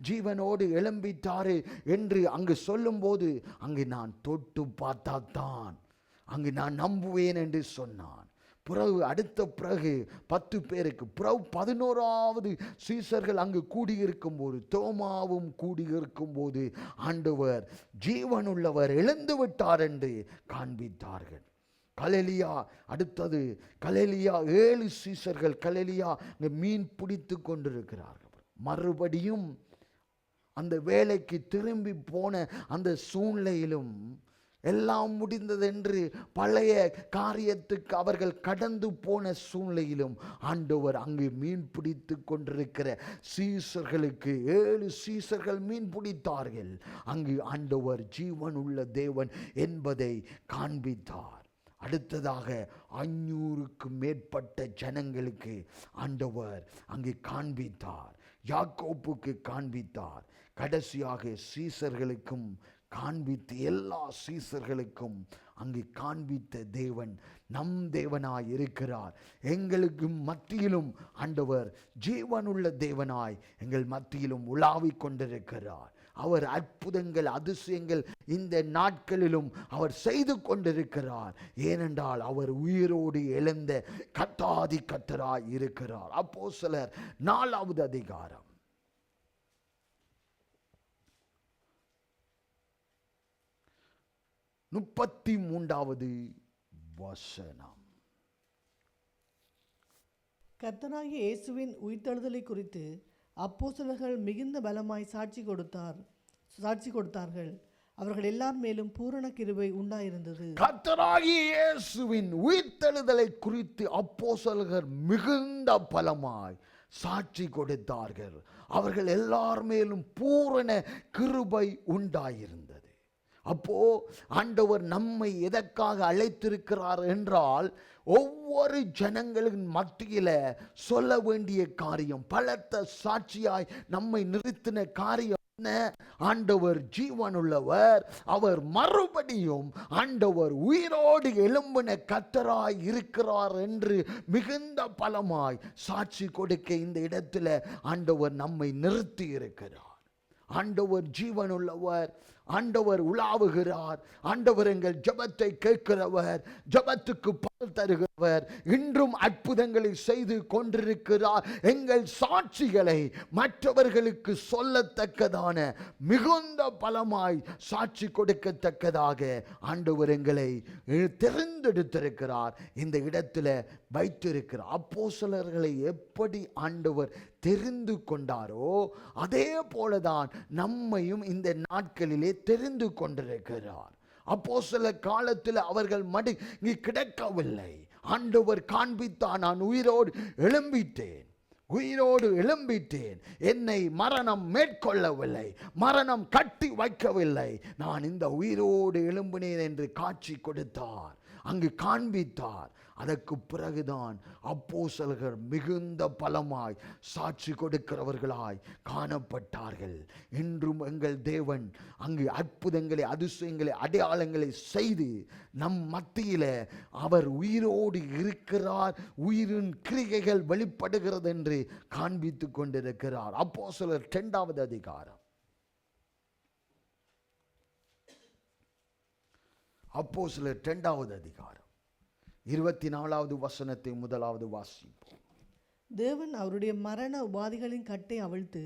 ஜீவனோடு எழும்பிட்டாரு என்று அங்கு சொல்லும்போது, அங்கு நான் தொட்டு பார்த்தாத்தான் அங்கு நான் நம்புவேன் என்று சொன்னான். பிறகு 10 பேருக்கு பிறகு 11வது சீசர்கள் அங்கு கூடியிருக்கும் போது, தோமாவும் கூடியிருக்கும் போது ஆண்டவர் ஜீவனுள்ளவர் எழுந்து விட்டார் என்று காண்பித்தார்கள். கலேலியா, அடுத்தது கலேலியா 7 சீசர்கள் கலேலியா மீன் பிடித்து கொண்டிருக்கிறார்கள். மறுபடியும் அந்த வேலைக்கு திரும்பி போன அந்த சூழ்நிலையிலும் எல்லாம் முடிந்ததென்று பழைய காரியத்துக்கு அவர்கள் கடந்து போன சூழ்நிலையிலும் ஆண்டவர் அங்கு மீன் பிடித்து கொண்டிருக்கிற சீசர்களுக்கு 7 சீசர்கள் மீன் பிடித்தார்கள். அங்கு ஆண்டவர் ஜீவனுள்ள தேவன் என்பதை காண்பித்தார். அடுத்ததாக 500க்கு மேற்பட்ட ஜனங்களுக்கு ஆண்டவர் அங்கு காண்பித்தார். யாக்கோப்புக்கு காண்பித்தார். கடைசியாக சீசர்களுக்கும் காண்பித்து, எல்லா சீசர்களுக்கும் அங்கு காண்பித்த தேவன் நம் தேவனாய் இருக்கிறார். எங்களுக்கு மத்தியிலும் ஆண்டவர் ஜீவனுள்ள தேவனாய் எங்கள் மத்தியிலும் உலாவிக் கொண்டிருக்கிறார். அவர் அற்புதங்கள், அதிசயங்கள் இந்த நாட்களிலும் அவர் செய்து கொண்டிருக்கிறார். ஏனென்றால் அவர் உயிரோடு எழுந்த கர்த்தாதி கர்த்தராய் இருக்கிறார். அப்போஸ்தலர் 4வது அதிகாரம் 33வது வசனம். கர்த்தராகிய இயேசுவின் உயிர்த்தெழுதலை குறித்து அப்போஸ்தலர்கள் மிகுந்த பலமாய் சாட்சி கொடுத்தார்கள். அவர்கள் எல்லார் மேலும் பூரண கிருபை உண்டாயிருந்தது. கர்த்தராகிய இயேசுவின் உயிர்த்தெழுதலை குறித்து அப்போஸ்தலர்கள் மிகுந்த பலமாய் சாட்சி கொடுத்தார்கள். அவர்கள் எல்லார் மேலும் பூரண கிருபை உண்டாயிருந்தது. அப்போ ஆண்டவர் நம்மை எதற்காக அழைத்திருக்கிறார் என்றால், ஒவ்வொரு ஜனங்களின் மத்தியில சொல்ல வேண்டிய காரியம், பலத்த சாட்சியாய் நம்மை நிறுத்தின காரியம் என்ன? ஆண்டவர் ஜீவனுள்ளவர், அவர் மறுபடியும் ஆண்டவர் உயிரோடு எழும்பின கர்த்தராய் இருக்கிறார் என்று மிகுந்த பலமாய் சாட்சி கொடுக்க இந்த இடத்துல ஆண்டவர் நம்மை நிறுத்தி இருக்கிறார். ஆண்டவர் ஜீவனுள்ளவர், ஆண்டவர் உலாவுகிறார், ஆண்டவர் எங்கள் ஜெபத்தை கேட்கிறவர், ஜெபத்துக்கு பலன் தருகிறவர், இன்றும் அற்புதங்களை செய்து கொண்டிருக்கிறார். எங்கள் சாட்சிகளை மற்றவர்களுக்கு சொல்லத்தக்கதான மிகுந்த பலமாய் சாட்சி கொடுக்கத்தக்கதாக ஆண்டவர் எங்களை தெரிந்தெடுத்திருக்கிறார், இந்த இடத்துல வைத்திருக்கிறார். அப்போஸ்தலர்களை எப்படி ஆண்டவர் தெரிந்து கொண்டாரோ அதே போலதான் நம்மையும் இந்த நாட்களிலே தெரிந்து கொண்டிருக்கிறார். அப்போஸ்தலர் காலத்தில் அவர்கள் மடங்கி கிடக்கவில்லை. ஆண்டவர் காண்பித்தான், நான் உயிரோடு எழும்பிட்டேன், என்னை மரணம் மேற்கொள்ளவில்லை, மரணம் கட்டி வைக்கவில்லை, நான் இந்த உயிரோடு எழும்பினேன் என்று காட்சி கொடுத்தார், அங்கு காண்பித்தார். அதற்கு பிறகுதான் அப்போஸ்தலர்கள் மிகுந்த பலமாய் சாட்சி கொடுக்கிறவர்களாய் காணப்பட்டார்கள். இன்றும் எங்கள் தேவன் அங்கு அற்புதங்களை, அதிசயங்களை, அடையாளங்களை செய்து நம் மத்தியில அவர் உயிரோடு இருக்கிறார், உயிரின் கிரியைகள் வெளிப்படுகிறது என்று காண்பித்து கொண்டிருக்கிறார். அப்போஸ்தலர் 2வது அதிகாரம், அப்போஸ்தலர் 2வது அதிகாரம் 24வது வசனத்தை முதலாவது வாசிப்போம். தேவன் அவருடைய மரண உபாதிகளின் கட்டை அவிழ்த்து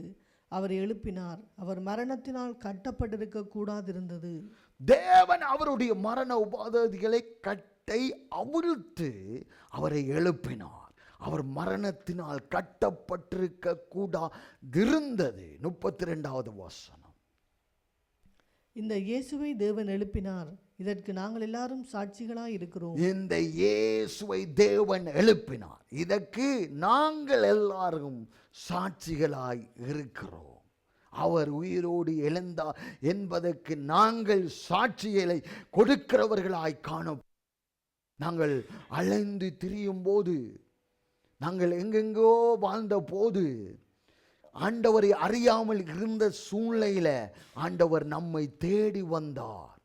அவரை எழுப்பினார். அவர் மரணத்தினால் கட்டப்பட்டிருக்க கூடாதிருந்தது. தேவன் அவருடைய மரண உபாதிகளை கட்டை அவிழ்த்து அவரை எழுப்பினார். அவர் மரணத்தினால் கட்டப்பட்டிருக்க கூடாதிருந்தது. 32வது வசனம். இந்த இயேசுவை தேவன் எழுப்பினார், இதற்கு நாங்கள் எல்லாரும் சாட்சிகளாய் இருக்கிறோம். இந்த இயேசுவை தேவன் எழுப்பினார், இதற்கு நாங்கள் எல்லாரும் சாட்சிகளாய் இருக்கிறோம். அவர் உயிரோடு எழுந்தார் என்பதற்கு நாங்கள் சாட்சிகளை கொடுக்கிறவர்களாய் காண. நாங்கள் அலைந்து திரியும் போது, நாங்கள் எங்கெங்கோ வாழ்ந்த போது, ஆண்டவரை அறியாமல் இருந்த சூழ்நிலையில ஆண்டவர் நம்மை தேடி வந்தார்,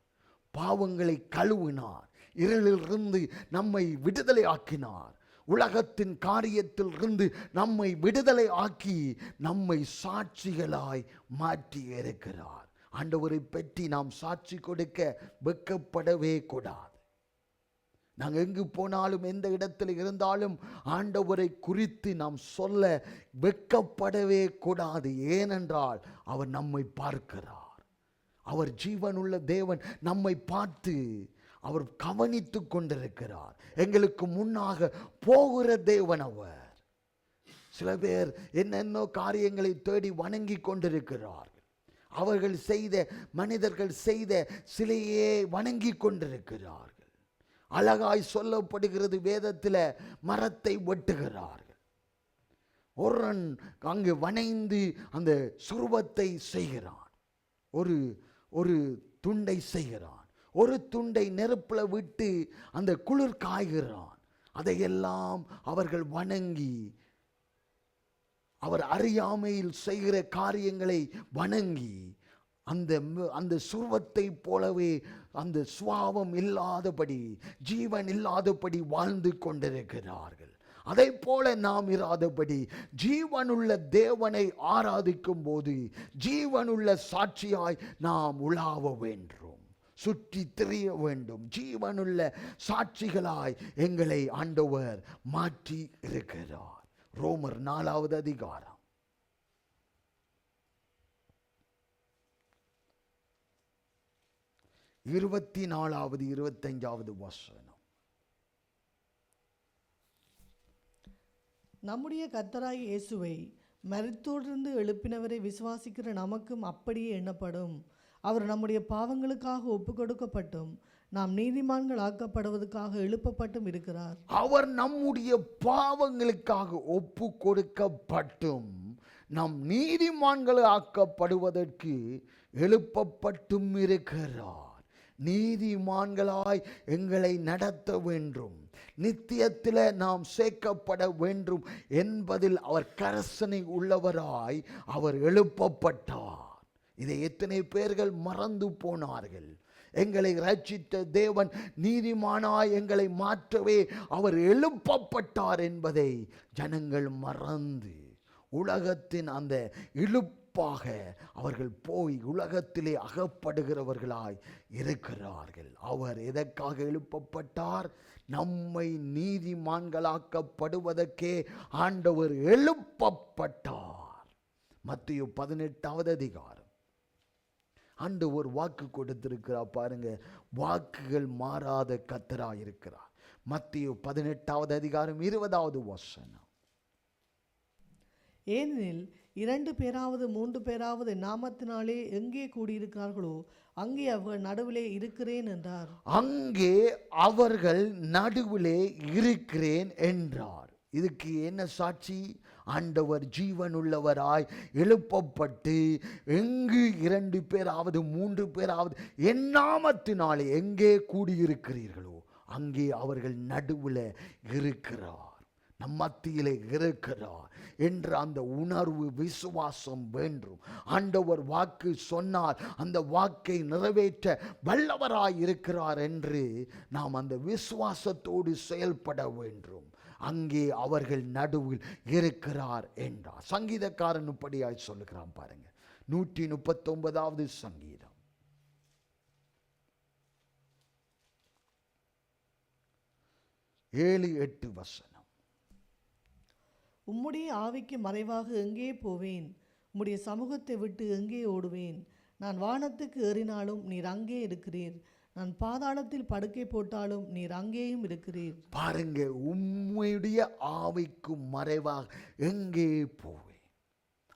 பாவங்களை கழுவினார், இருளிலிருந்து நம்மை விடுதலை ஆக்கினார், உலகத்தின் காரியத்தில் இருந்து நம்மை விடுதலை ஆக்கி நம்மை சாட்சிகளாய் மாற்றி இருக்கிறார். ஆண்டவரை பற்றி நாம் சாட்சி கொடுக்க வெட்கப்படவே கூடாது. நாங்கள் எங்கு போனாலும், எந்த இடத்துல இருந்தாலும் ஆண்டவரை குறித்து நாம் சொல்ல வெட்கப்படவே கூடாது. ஏனென்றால் அவர் நம்மை பார்க்கிறார். அவர் ஜீவனுள்ள தேவன், நம்மை பார்த்து அவர் கவனித்து கொண்டிருக்கிறார். எங்களுக்கு முன்னாக போகிற தேவன் அவர். சில பேர் என்னென்ன காரியங்களை தேடி வணங்கி கொண்டிருக்கிறார்கள். அவர்கள் செய்த, மனிதர்கள் செய்த சிலையே வணங்கி கொண்டிருக்கிறார்கள். அழகாய் சொல்லப்படுகிறது வேதத்தில், மரத்தை வெட்டுகிறார்கள். ஒருவன் அங்கு வணைந்து அந்த சுரூபத்தை செய்கிறான், ஒரு துண்டை செய்கிறான், ஒரு துண்டை நெருப்புல விட்டு அந்த குளிர் காய்கிறான். அதையெல்லாம் அவர்கள் வணங்கி, அவர் அறியாமையில் செய்கிற காரியங்களை வணங்கி, அந்த சுருவத்தை போலவே அந்த சுவாவம் இல்லாதபடி, ஜீவன் இல்லாதபடி வாழ்ந்து கொண்டிருக்கிறார்கள். அதை போல நாம் இராதபடி ஜீவனுள்ள தேவனை ஆராதிக்கும் போது ஜீவனுள்ள சாட்சியாய் நாம் உலாவ வேண்டும், சுற்றி திரிய வேண்டும். ஜீவனுள்ள சாட்சிகளாய் எங்களை ஆண்டவர் மாற்றி இருக்கிறார். ரோமர் 4வது அதிகாரம் 24வது 25வது வசனம். நம்முடைய கர்த்தராகிய இயேசுவை மரித்தோரிலிருந்து எழுப்பினவரை விசுவாசிக்கிற நமக்கும் அப்படியே எண்ணப்படும். அவர் நம்முடைய பாவங்களுக்காக ஒப்புக்கொடுக்கப்பட்டும் நாம் நீதிமான்கள் ஆக்கப்படுவதற்காக எழுப்பப்பட்டும் இருக்கிறார். அவர் நம்முடைய பாவங்களுக்காக ஒப்பு கொடுக்கப்பட்டும் நாம் நீதிமான்கள் ஆக்கப்படுவதற்கு எழுப்பப்பட்டும் இருக்கிறார். நீதிமான்களாய் எங்களை நடத்த வேண்டும், நித்தியத்தில் நாம் சேர்க்கப்பட வேண்டும் என்பதில் அவர் கரசனை உள்ளவராய் அவர் எழுப்பப்பட்டார். இதை எத்தனை பேர்கள் மறந்து போனார்கள். எங்களை ரட்சித்த தேவன் நீதிமானாய் எங்களை மாற்றவே அவர் எழுப்பப்பட்டார் என்பதை ஜனங்கள் மறந்து உலகத்தின் அந்த இழுப்பாக அவர்கள் போய் உலகத்திலே அகப்படுகிறவர்களாய் இருக்கிறார்கள். அவர் எதற்காக எழுப்பப்பட்டார்? நம்மை நீதிமான்களாக்கப்படுவதற்கே ஆண்டவர் எழுப்பப்பட்டார். மத்தேயு 18வது அதிகாரம் ஆண்டவர் வாக்கு கொடுத்திருக்கிறார். பாருங்க, வாக்குகள் மாறாத கர்த்தராய் இருக்கிறார். மத்தேயு 18வது அதிகாரம் 20வது வசனம். ஏனெனில் 2 பேராவது 3 பேராவது நாமத்தினாலே எங்கே கூடியிருக்கிறார்களோ அங்கே அவர் நடுவிலே இருக்கிறேன் என்றார். அங்கே அவர்கள் நடுவிலே இருக்கிறேன் என்றார். இதுக்கு என்ன சாட்சி? ஆண்டவர் ஜீவனுள்ளவராய் எழுப்பப்பட்டு எங்கு 2 பேராவது 3 பேராவது என் நாமத்தினாலே எங்கே கூடியிருக்கிறீர்களோ அங்கே அவர்கள் நடுவில் இருக்கிறார், நம் மத்தியிலே இருக்கிறார் என்ற அந்த உணர்வு விசுவாசம் வேண்டும். ஆண்டவர் வாக்கு சொன்னால் அந்த வாக்கை நிறைவேற்ற வல்லவராய் இருக்கிறார் என்று நாம் அந்த விசுவாசத்தோடு செயல்பட வேண்டும். அங்கே அவர்கள் நடுவில் இருக்கிறார் என்றார். சங்கீதக்காரன் இப்படியாய் சொல்லுகிறான் பாருங்க, 139வது சங்கீதம் 7-8 வசனம். உம்முடைய ஆவிக்கு மறைவாக எங்கே போவேன்? உம்முடைய சமூகத்தை விட்டு எங்கே ஓடுவேன்? நான் வானத்துக்கு ஏறினாலும் நீர் அங்கே இருக்கிறீர், நான் பாதாளத்தில் படுக்கை போட்டாலும் நீர் அங்கேயும் இருக்கிறீர். பாருங்க, உம்முடைய ஆவிக்கு மறைவாக எங்கே போவேன்?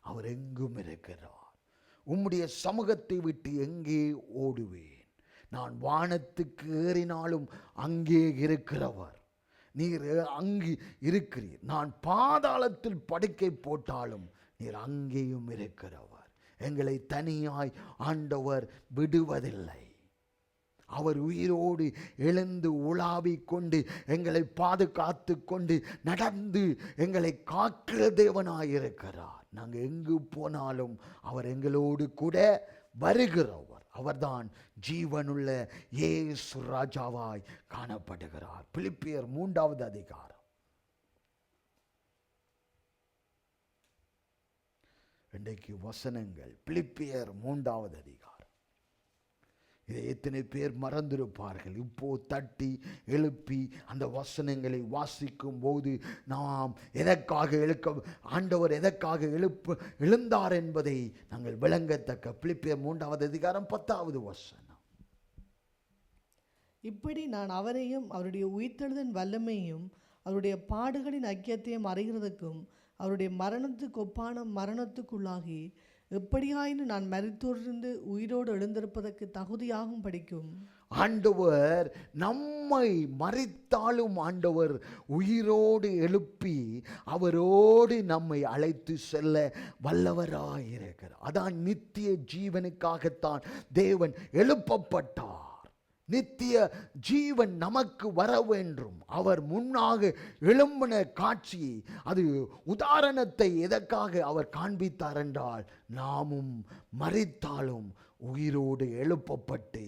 அவர் எங்கும் இருக்கிறார். உம்முடைய சமூகத்தை விட்டு எங்கே ஓடுவேன்? நான் வானத்துக்கு ஏறினாலும் அங்கே இருக்கிறவர், நீர் அங்கு இருக்கிறீர். நான் பாதாளத்தில் படுக்கை போட்டாலும் நீர் அங்கேயும் இருக்கிறவர். எங்களை தனியாய் ஆண்டவர் விடுவதில்லை. அவர் உயிரோடு எழுந்து உலாவிக் கொண்டு எங்களை பாதுகாத்து கொண்டு நடந்து எங்களை காக்கிற தேவனாயிருக்கிறார். நாங்கள் எங்கு போனாலும் அவர் எங்களோடு கூட வருகிறவர். அவர்தான் ஜீவனுள்ள இயேசு ராஜாவாய் காணப்படுகிறார். பிலிப்பியர் 3வது அதிகாரம் 2 வசனங்கள். பிலிப்பியர் 3வது அதிகாரம். இதை எத்தனை பேர் மறந்திருப்பார்கள். இப்போ தட்டி எழுப்பி அந்த வசனங்களை வாசிக்கும் போது நாம் எதற்காக ஆண்டவர் எதற்காக எழுந்தார் என்பதை நாங்கள் விளங்கத்தக்க. பிலிப்பியர் 3வது அதிகாரம் 10வது வசனம். இப்படி நான் அவரையும் அவருடைய உயிர்த்தெழுதலின் வல்லமையும் அவருடைய பாடுகளின் ஐக்கியத்தையும் அறிகிறதுக்கும் அவருடைய மரணத்துக்கு ஒப்பான மரணத்துக்குள்ளாகி எப்படியாயினும் நான் மரித்தோரிலிருந்து உயிரோடு எழுந்திருப்பதற்கு தகுதியாகும் படிக்கும். ஆண்டவர் நம்மை மரித்தாலும் ஆண்டவர் உயிரோடு எழுப்பி அவரோடு நம்மை அழைத்து செல்ல வல்லவராயிருக்கிறார். அதான் நித்திய ஜீவனுக்காகத்தான் தேவன் எழுப்பப்பட்டார். நித்திய ஜீவன் நமக்கு வர வேண்டும். அவர் முன்னாக எழும்பின காட்சி, அது உதாரணத்தை எதற்காக அவர் காண்பித்தார் என்றால், நாமும் மரித்தாலும் உயிரோடு எழுப்பப்பட்டு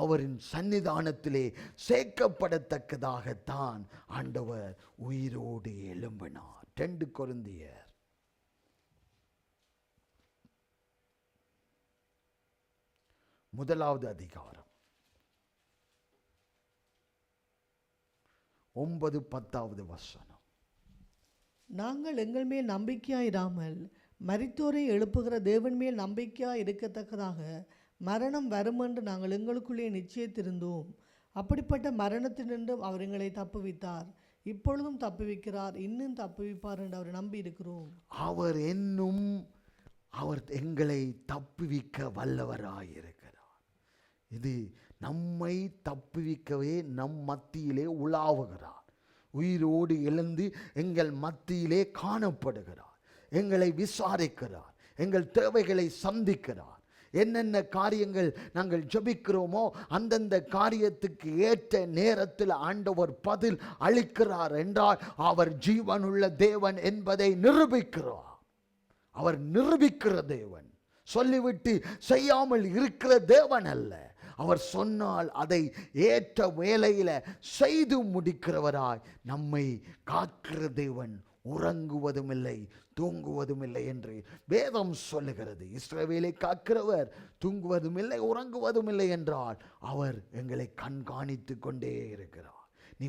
அவரின் சன்னிதானத்திலே சேர்க்கப்படத்தக்கதாகத்தான் ஆண்டவர் உயிரோடு எழும்பினார். 2 கொரிந்தியர் 1வது அதிகாரம் 9-10வது வசனம். நாங்கள் எங்கள் மேல் நம்பிக்கையாயிராமல் மரித்தோரை எழுப்புகிற தேவன் மேல் நம்பிக்கையாய் இருக்கத்தக்கதாக மரணம் வரும் என்று நாங்கள் எங்களுக்குள்ளே நிச்சயித்திருந்தோம். அப்படிப்பட்ட மரணத்தினின்றும் அவர் எங்களை தப்புவித்தார். இப்பொழுதும் தப்புவிக்கிறார், இன்னும் தப்புவிப்பார் என்று அவர் நம்பி இருக்கிறோம். அவர் அவர் எங்களை தப்புவிக்க வல்லவராயிருக்கிறார். இது நம்மை தப்புவிக்கவே நம் மத்தியிலே உலாவுகிறார். உயிரோடு எழுந்து எங்கள் மத்தியிலே காணப்படுகிறார். எங்களை விசாரிக்கிறார். எங்கள் தேவைகளை சந்திக்கிறார். என்னென்ன காரியங்கள் நாங்கள் ஜெபிக்கிறோமோ அந்தந்த காரியத்துக்கு ஏற்ற நேரத்தில் ஆண்டவர் பதில் அளிக்கிறார் என்றால் அவர் ஜீவனுள்ள தேவன் என்பதை நிரூபிக்கிறார். அவர் நிரூபிக்கிற தேவன், சொல்லிவிட்டு செய்யாமல் இருக்கிற தேவன் அல்ல. அவர் சொன்னால் அதை ஏற்ற வேளையில செய்து முடிக்கிறவராய் நம்மை காக்கிற தேவன். உறங்குவதும் இல்லை தூங்குவதும் இல்லை என்று வேதம் சொல்லுகிறது. இஸ்ரவேலை காக்கிறவர் தூங்குவதும் இல்லை உறங்குவதும் இல்லை என்றால் அவர் எங்களை கண்காணித்து கொண்டே இருக்கிறார். நீ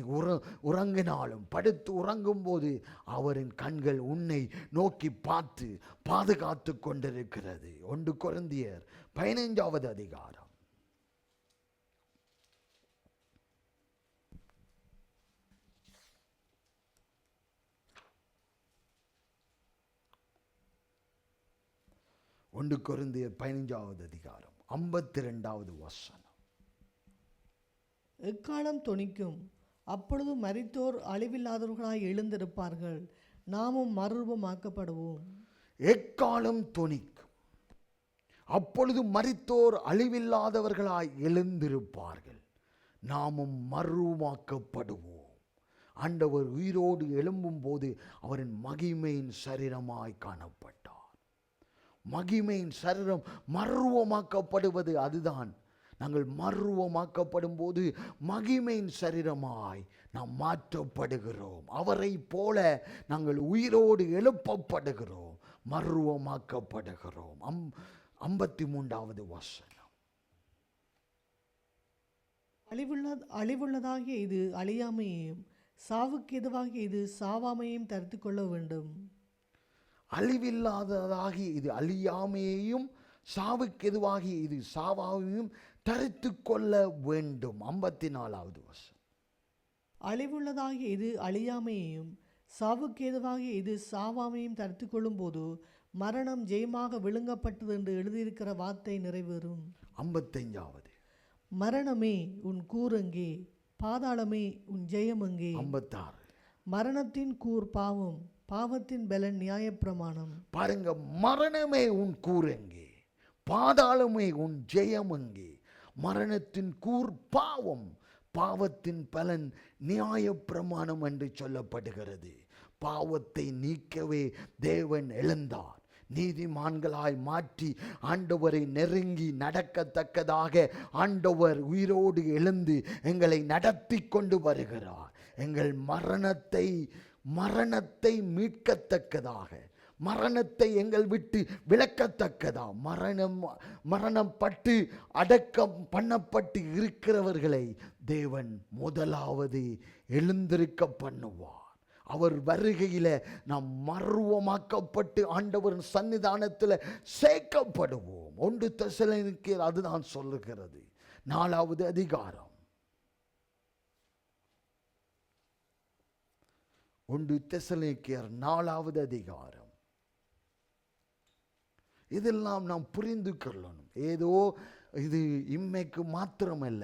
உறங்கினாலும் படுத்து உறங்கும் போது அவரின் கண்கள் உன்னை நோக்கி பார்த்து பாதுகாத்து கொண்டிருக்கிறது. 1 கொரிந்தியர் 15வது அதிகாரம் 1 கொரிந்தியர் 15வது அதிகாரம் 52வது வசனம். எக்காலம் தொனிக்கும், அப்பொழுது மரித்தோர் அழிவில்லாதவர்களாய் எழுந்திருப்பார்கள், நாமும் மறுரூபமாக்கப்படுவோம். எக்காலம் தொனிக்கும், அப்பொழுது மரித்தோர் அழிவில்லாதவர்களாய் எழுந்திருப்பார்கள், நாமும் மறுரூபமாக்கப்படுவோம். ஆண்டவர் உயிரோடு எழும்பும் போது அவரின் மகிமையின் சரீரமாய் காணப்பட்டார். மகிமையின் சரீரம் மறுரூபமாக்கப்படுவது அதுதான். நாங்கள் மறுரூபமாக்கப்படும் போது மகிமையின் சரீரமாய் நாம் மாற்றப்படுகிறோம். அவரை போல நாங்கள் உயிரோடு எழுப்பப்படுகிறோம், மறுரூபமாக்கப்படுகிறோம். 53வது வசனம். அழிவுள்ளதாகிய இது அழியாமையையும் சாவுக்கு எதுவாகிய இது சாவாமையையும் தரித்து கொள்ள வேண்டும். அழிவில்லாததாகி இது அழியாமையையும் சாவுக்கு எதுவாகி இது சாவாமையும் தரித்து கொள்ள வேண்டும். 54வது வசனம். அழிவுள்ளதாகிய இது அழியாமையையும் சாவுக்கு ஏதுவாகிய இது சாவாமையும் தரித்து கொள்ளும் போது மரணம் ஜெயமாக விழுங்கப்பட்டது என்று எழுதியிருக்கிற வார்த்தை நிறைவேறும். 55வது. மரணமே உன் கூரெங்கே, பாதாளமே உன் ஜெயமெங்கே. 56. மரணத்தின் கூர் பாவம், பாவத்தின் பலன் நியாயப்பிரமாணம். பாருங்க, மரணமே உன் கூரெங்கே, பாதாளமே உன் ஜெயமெங்கே. மரணத்தின் கூர் பாவம், பாவத்தின் பலன் நியாயப்பிரமாணம் என்று சொல்லப்படுகிறது. பாவத்தை நீக்கவே தேவன் எழுந்தார். நீதிமான்களாய் மாற்றி ஆண்டவரை நெருங்கி நடக்கத்தக்கதாக ஆண்டவர் உயிரோடு எழுந்து எங்களை நடத்தி கொண்டு வருகிறார். எங்கள் மரணத்தை மீட்கத்தக்கதாக, மரணத்தை எங்கள் விட்டு விலக்கத்தக்கதா, மரணம் பட்டு அடக்கம் பண்ணப்பட்டு இருக்கிறவர்களை தேவன் முதலாவது எழுந்திருக்க பண்ணுவார். அவர் வருகையில் நாம் மறுரூபமாக்கப்பட்டு ஆண்டவரின் சன்னிதானத்தில் சேர்க்கப்படுவோம். 1 தெசலோனிக்கேயர் அதுதான் சொல்லுகிறது. 4வது அதிகாரம். 1 தெசலோனிக்கேயர் 4வது அதிகாரம். இதெல்லாம் நாம் புரிந்து கொள்ளணும். ஏதோ இது இம்மைக்கு மாத்திரமல்ல,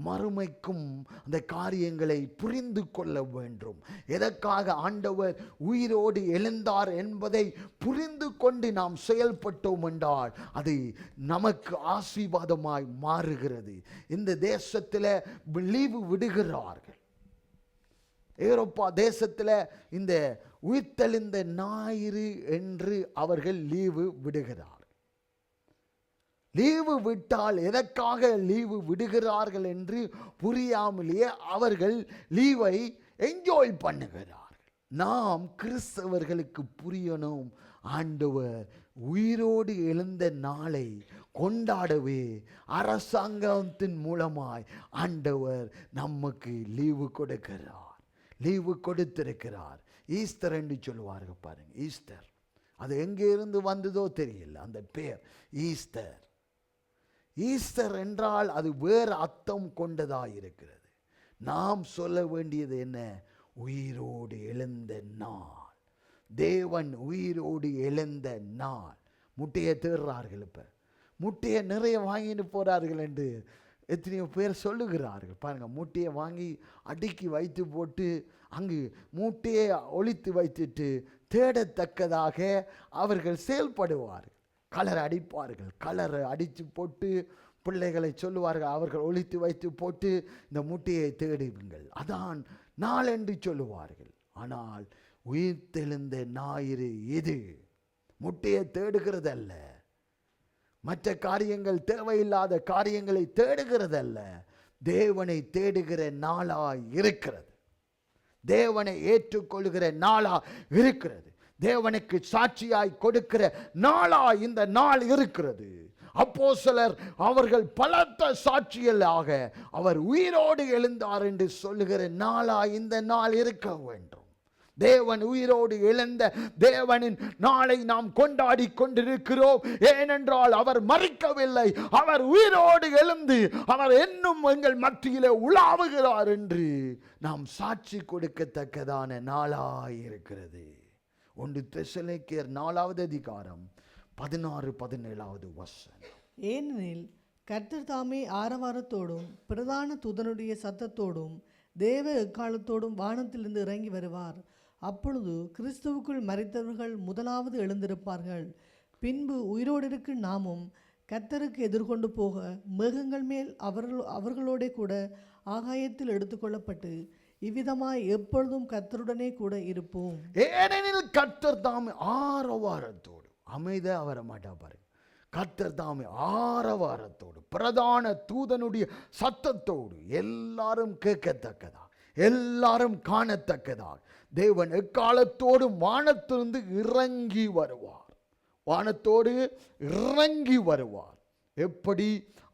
மறுமைக்கும் அந்த காரியங்களை புரிந்து கொள்ள வேண்டும். எதற்காக ஆண்டவர் உயிரோடு எழுந்தார் என்பதை புரிந்து கொண்டு நாம் செயல்பட்டோம் என்றால் அது நமக்கு ஆசீர்வாதமாய் மாறுகிறது. இந்த தேசத்தில் லீவு விடுகிறார்கள். ஐரோப்பா தேசத்தில் இந்த உயிர்த்தெழுந்த ஞாயிறு என்று அவர்கள் லீவு விடுகிறார்கள். லீவு விட்டால் எதற்காக லீவு விடுகிறார்கள் என்று புரியாமலேயே அவர்கள் லீவை என்ஜாய் பண்ணுகிறார்கள். நாம் கிறிஸ்தவர்களுக்கு புரியணும், ஆண்டவர் உயிரோடு எழுந்த நாளை கொண்டாடவே அரசாங்கத்தின் மூலமாய் ஆண்டவர் நமக்கு லீவு கொடுக்கிறார், லீவு கொடுத்திருக்கிறார். ஈஸ்டர் என்று சொல்லுவார்கள் பாருங்க. ஈஸ்டர் அது எங்கே இருந்து வந்ததோ தெரியல, அந்த பேர் ஈஸ்டர். ஈஸ்டர் என்றால் அது வேறு அர்த்தம் கொண்டதாக இருக்கிறது. நாம் சொல்ல வேண்டியது என்ன? உயிரோடு எழுந்த நாள். தேவன் உயிரோடு எழுந்த நாள். முட்டையை தேடுறார்கள். இப்போ முட்டையை நிறைய வாங்கிட்டு போகிறார்கள் என்று எத்தனையோ பேர் சொல்லுகிறார்கள். பாருங்கள், முட்டையை வாங்கி அடுக்கி வைத்து போட்டு அங்கு மூட்டையை ஒளித்து வைத்துட்டு தேடத்தக்கதாக அவர்கள் செயல்படுவார்கள். கலர் அடிப்பார்கள். கலரை அடித்து போட்டு பிள்ளைகளை சொல்லுவார்கள், அவர்கள் ஒளித்து வைத்து போட்டு இந்த முட்டையை தேடுவீங்கள், அதான் நாள் என்று சொல்லுவார்கள். ஆனால் உயிர்த்தெழுந்த ஞாயிறு இது முட்டையை தேடுகிறதல்ல, மற்ற காரியங்கள் தேவையில்லாத காரியங்களை தேடுகிறதல்ல, தேவனை தேடுகிற நாளாய் இருக்கிறது. தேவனை ஏற்றுக்கொள்கிற நாளாய் இருக்கிறது. தேவனுக்கு சாட்சியாய் கொடுக்கிற நாளாய் இந்த நாள் இருக்கிறது. அப்போஸ்தலர் அவர்கள் பலத்த சாட்சிகளாக அவர் உயிரோடு எழுந்தார் என்று சொல்லுகிற நாளாய் இந்த நாள் இருக்க வேண்டும். தேவன் உயிரோடு எழுந்த தேவனின் நாளை நாம் கொண்டாடி கொண்டிருக்கிறோம். ஏனென்றால் அவர் மரிக்கவில்லை, அவர் உயிரோடு எழுந்து அவர் இன்னும் எங்கள் மத்தியிலே உலாவுகிறார் என்று நாம் சாட்சி கொடுக்கத்தக்கதான நாளாய் இருக்கிறது. 1 தெசலோனிக்கேயர் 4வது அதிகாரம் 16-17 வசனம். ஏனெனில் கர்த்தர் தாமே ஆரவாரத்தோடும் பிரதான தூதனுடைய சத்தத்தோடும் தேவ எக்காலத்தோடும் வானத்திலிருந்து இறங்கி வருவார். அப்பொழுது கிறிஸ்துவுக்குள் மரித்தவர்கள் முதலாவது எழுந்திருப்பார்கள். பின்பு உயிரோடு இருக்கும் நாமும் கர்த்தருக்கு எதிர்கொண்டு போக மேகங்கள் மேல் அவர்களோட கூட ஆகாயத்தில் எடுத்துக்கொள்ளப்பட்டு இவ்விதமாய் எப்பொழுதும் கர்த்தருடனே கூட இருப்போம். ஏனெனில் கர்த்தர் தாமே ஆரவாரத்தோடு அமைதியா வர மாட்டா பாருங்க. கர்த்தர் தாமே ஆரவாரத்தோடு பிரதான தூதனுடைய சத்தத்தோடு எல்லாரும் கேட்கத்தக்கதா, எல்லாரும் காணத்தக்கதாக தேவன் எக்காலத்தோடு வானத்திலிருந்து இறங்கி வருவார். வானத்தோடு இறங்கி வருவார். எப்படி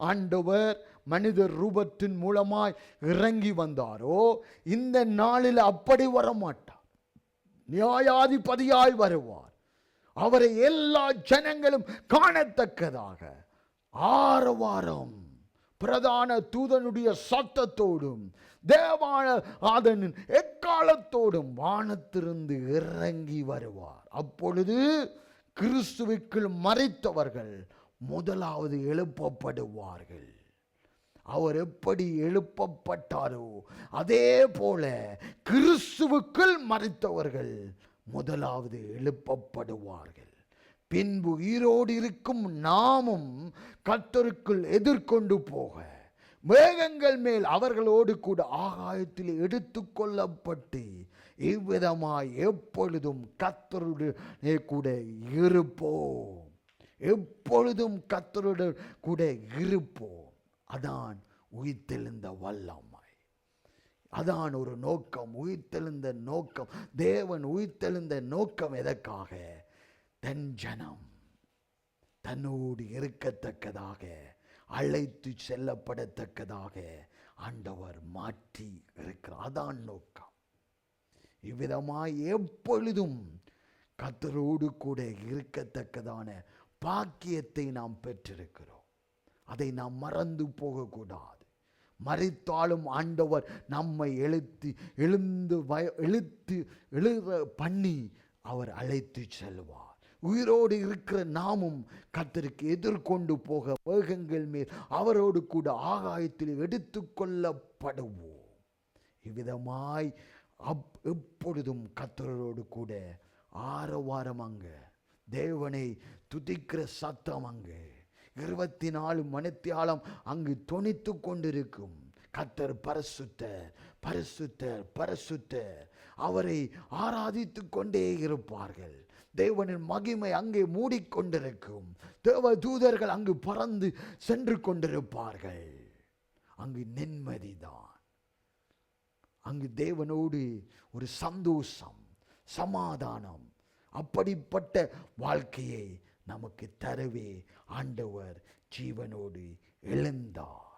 ஆண்டவர் மனிதர் ரூபத்தின் மூலமாய் இறங்கி வந்தாரோ இந்த நாளில் அப்படி வரமாட்டார். நியாயாதிபதியாய் வருவார். அவரை எல்லா ஜனங்களும் காணத்தக்கதாக ஆரவாரம் பிரதான தூதனுடைய சத்தத்தோடும் தேவான ஆதனின் எக்காலத்தோடும் வானத்திலிருந்து இறங்கி வருவார். அப்பொழுது கிறிஸ்துவுக்குள் மரித்தவர்கள் முதலாவது எழுப்பப்படுவார்கள். அவர் எப்படி எழுப்பப்பட்டாரோ அதே போல கிறிஸ்துவுக்குள் மரித்தவர்கள் முதலாவது எழுப்பப்படுவார்கள். பின்பு உயிரோடு இருக்கும் நாமும் கர்த்தருக்குள் எதிர்கொண்டு போக மேகங்கள் மேல் அவர்களோடு கூட ஆகாயத்தில் எடுத்து கொள்ளப்பட்டு இவ்விதமாய் எப்பொழுதும் கர்த்தருடனே கூட இருப்போம். எப்பொழுதும் கர்த்தருடன் கூட இருப்போம். அதான் உயிர்த்தெழுந்த வல்லமை. அதான் ஒரு நோக்கம். உயிர்த்தெழுந்த நோக்கம், தேவன் உயிர்த்தெழுந்த நோக்கம் எதற்காக? தன் ஜனம் தன்னோடு இருக்கத்தக்கதாக, அழைத்து செல்லப்படத்தக்கதாக ஆண்டவர் மாற்றி இருக்கிறார். அதான் நோக்கம். இவ்விதமாய் எப்பொழுதும் கர்த்தரோடு கூட இருக்கத்தக்கதான பாக்கியத்தை நாம் பெற்றிருக்கிறோம். அதை நாம் மறந்து போகக்கூடாது. மரித்தாலும் ஆண்டவர் நம்மை எழுத பண்ணி அவர் அழைத்து செல்வார். உயிரோடு இருக்கிற நாமும் கர்த்தருக்கு எதிர்கொண்டு போக மேகங்கள் மேல் அவரோடு கூட ஆகாயத்தில் எடுத்து கொள்ளப்படுவோம். இவ்விதமாய் எப்பொழுதும் கர்த்தரோடு கூட ஆரவாரம் அங்கு, தேவனை துதிக்கிற சத்தம் அங்கு 24 மணித்தியாலம் அங்கு தொனித்து கொண்டிருக்கும். கர்த்தர் பரிசுத்தர், பரிசுத்தர், பரிசுத்தர். அவரை ஆராதித்து கொண்டே இருப்பார்கள். தேவனின் மகிமை அங்கே மூடிக்கொண்டிருக்கும். தேவ தூதர்கள் அங்கு பறந்து சென்று கொண்டிருப்பார்கள். அங்கு நிம்மதிதான். அங்கு தேவனோடு ஒரு சந்தோஷம், சமாதானம். அப்படிப்பட்ட வாழ்க்கையை நமக்கு தரவே ஆண்டவர் ஜீவனோடு எழுந்தார்.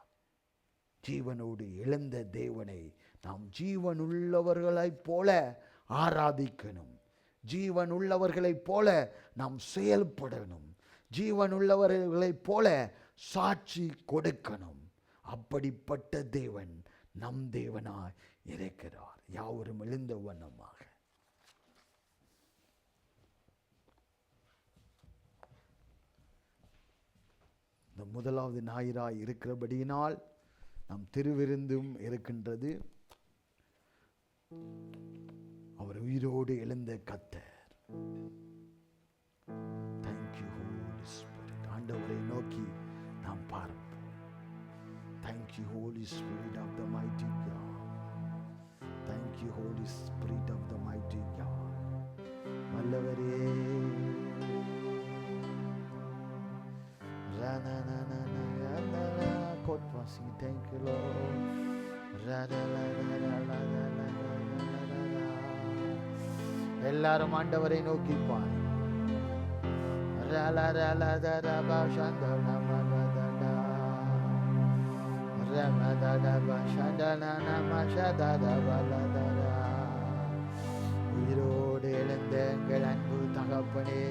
ஜீவனோடு எழுந்த தேவனை நாம் ஜீவனுள்ளவர்களைப் போல ஆராதிக்கணும். ஜீவனுள்ளவர்களைப் போல நாம் செயல்படணும். ஜீவனுள்ளவர்களைப் போல சாட்சி கொடுக்கணும். அப்படிப்பட்ட தேவன் நம் தேவனாய் இருக்கிறார். யாவரும் எழுந்த வண்ணமாக இந்த முதலாவது ஞாயிறாய் இருக்கிறபடியினால் நம் திருவிருந்தும் இருக்கின்றது. அவர் உயிரோடு எழுந்த கர்த்தர். Thank you Holy Spirit. ஆண்டவரை நோக்கி நாம் பார்ப்போம். Thank you Holy Spirit of the mighty God. Thank you Holy Spirit of the mighty God. வல்லவரே, கோட்வாசி. Thank you Lord. எல்லாரும் ஆண்டவரை நோக்கி பாருங்கள். உயிரோடு எழுந்த எங்கள் அன்பு தகப்பனே,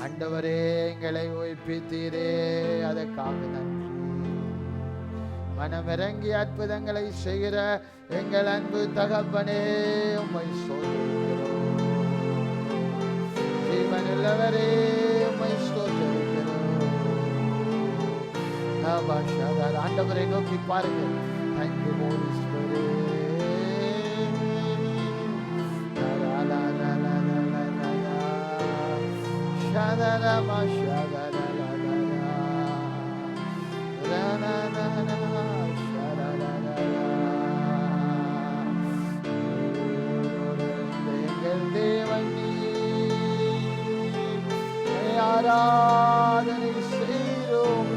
ஆண்டவரே எங்களை உயிர்ப்பித்தீரே, அதற்காக நன்றி. மனமிறங்கி அற்புதங்களை செய்கிற எங்கள் அன்பு தகப்பனே, உம்மை ஸ்தோத்திரிக்கிறோம். ஜீவனுள்ளவரே, உம்மை ஸ்தோத்திரிக்கிறோம். ஆண்டவரை நோக்கி பாருங்கள். Thank you Holy Spirit. ஆராதனை செய்கிறோம்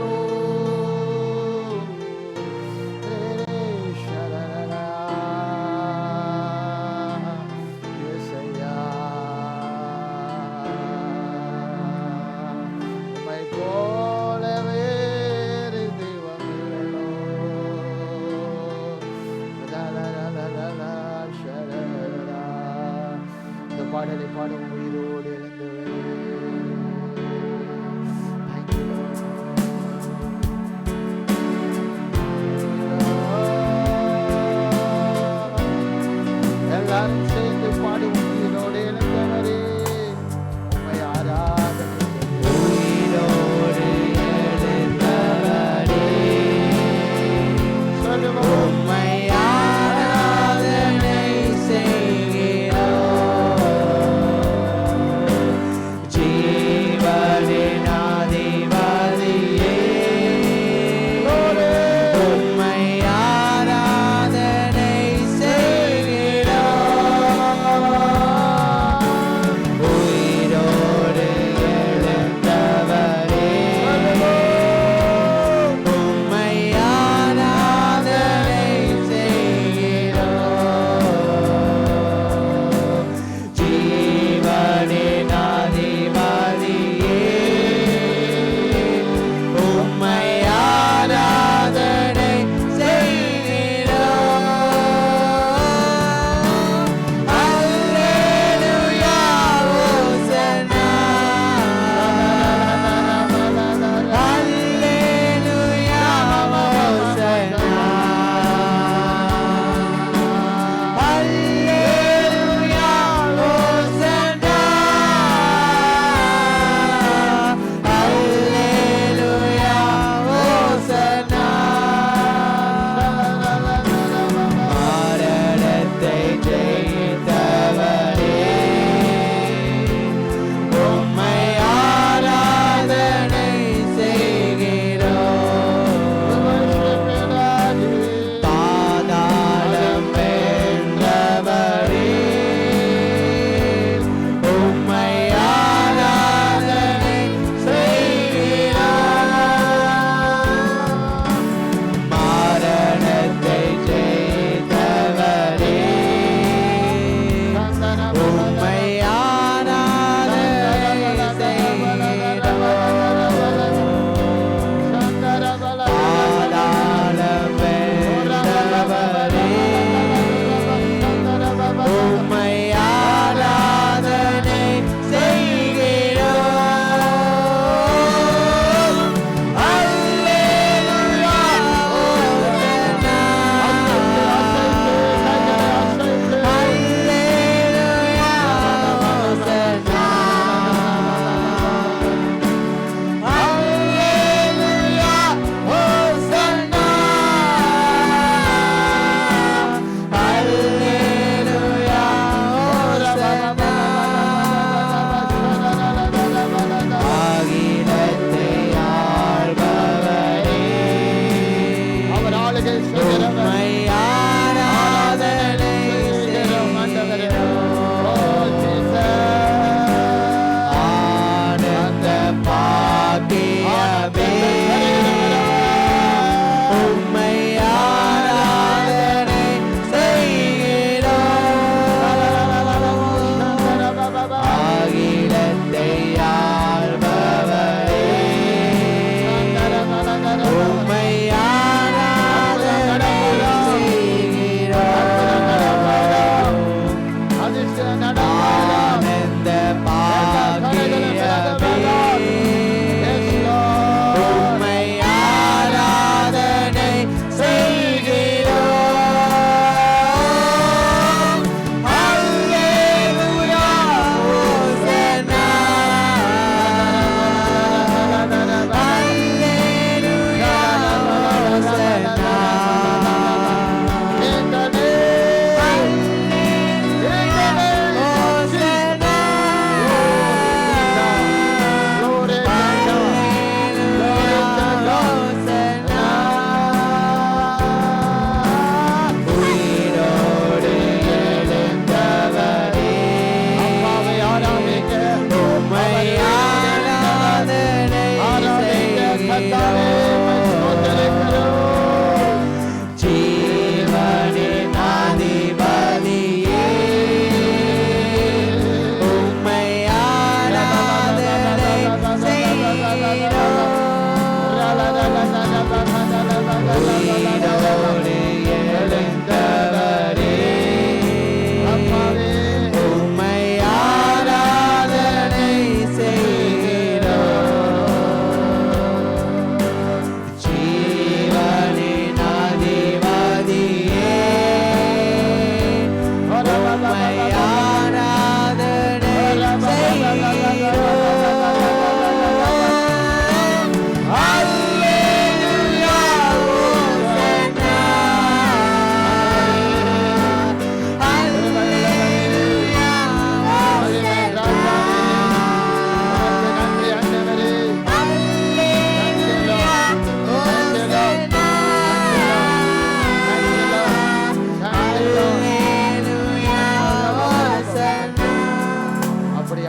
உம்மை போல வேறு தெய்வம் இல்லையோ. இந்த பாடலை பாடும் உயிரோடு எழுந்தவர். எல்லாரும் சேர்ந்து பாடுவோம். உயிரோடு எழுந்தவரே, உம்மை ஆராதனை. உயிரோடு எழுந்தவரே, சொல்லுவோம். உம்மை ஆராதனை செய்கிறோம்.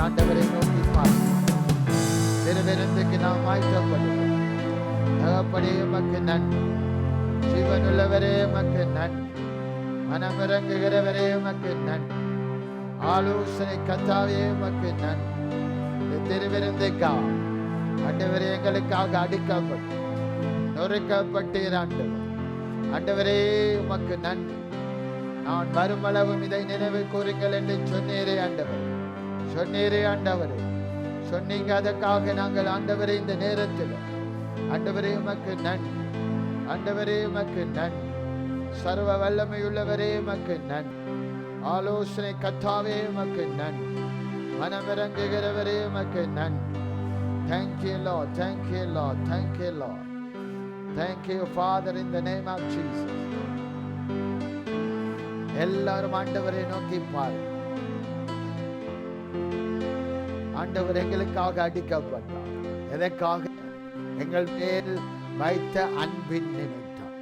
ஆண்டவரை நோக்கி பார்க்கிறோம். திருவிருந்துக்கு நாம் ஆயத்தப்படுகிறோம். தகப்பனே உமக்கு நன்றி. ஜீவனுள்ளவரே உமக்கு நன்றி. மனமிறங்குகிறவரே உமக்கு நன்றி. ஆலோசனை கர்த்தாவே உமக்கு நன்றி. இந்த திருவிருந்துக்காக ஆண்டவரே எங்களுக்காக அடிக்கப்பட்டு நொறுக்கப்பட்டீர் ஆண்டவர். ஆண்டவரே உமக்கு நன்றி. நான் வருமளவும் இதை நினைவு கூறுங்கள் என்று சொன்னீரே ஆண்டவர். சொன்னீரே ஆண்டவரே. சொன்னீங்க, அதற்காக நாங்கள் ஆண்டவரே இந்த நேரத்தில் ஆண்டவரே உமக்கு நன்றி. ஆண்டவரே உமக்கு நன்றி. சர்வ வல்லமையுள்ளவரே உமக்கு நன்றி. ஆலோசனை கர்த்தாவே உமக்கு நன்றி. மனமிறங்குகிறவரே உமக்கு நன்றி. Thank you, Lord. Thank you, Lord. Thank you, Lord. Thank you, Father, in the name of Jesus. எல்லாரும் ஆண்டவரை நோக்கி பார். ஆண்டவர் எங்களுக்காக அடிக்கப்பட்டார். எதற்காக? எங்கள் மேல் வைத்த அன்பின் நிமித்தம்.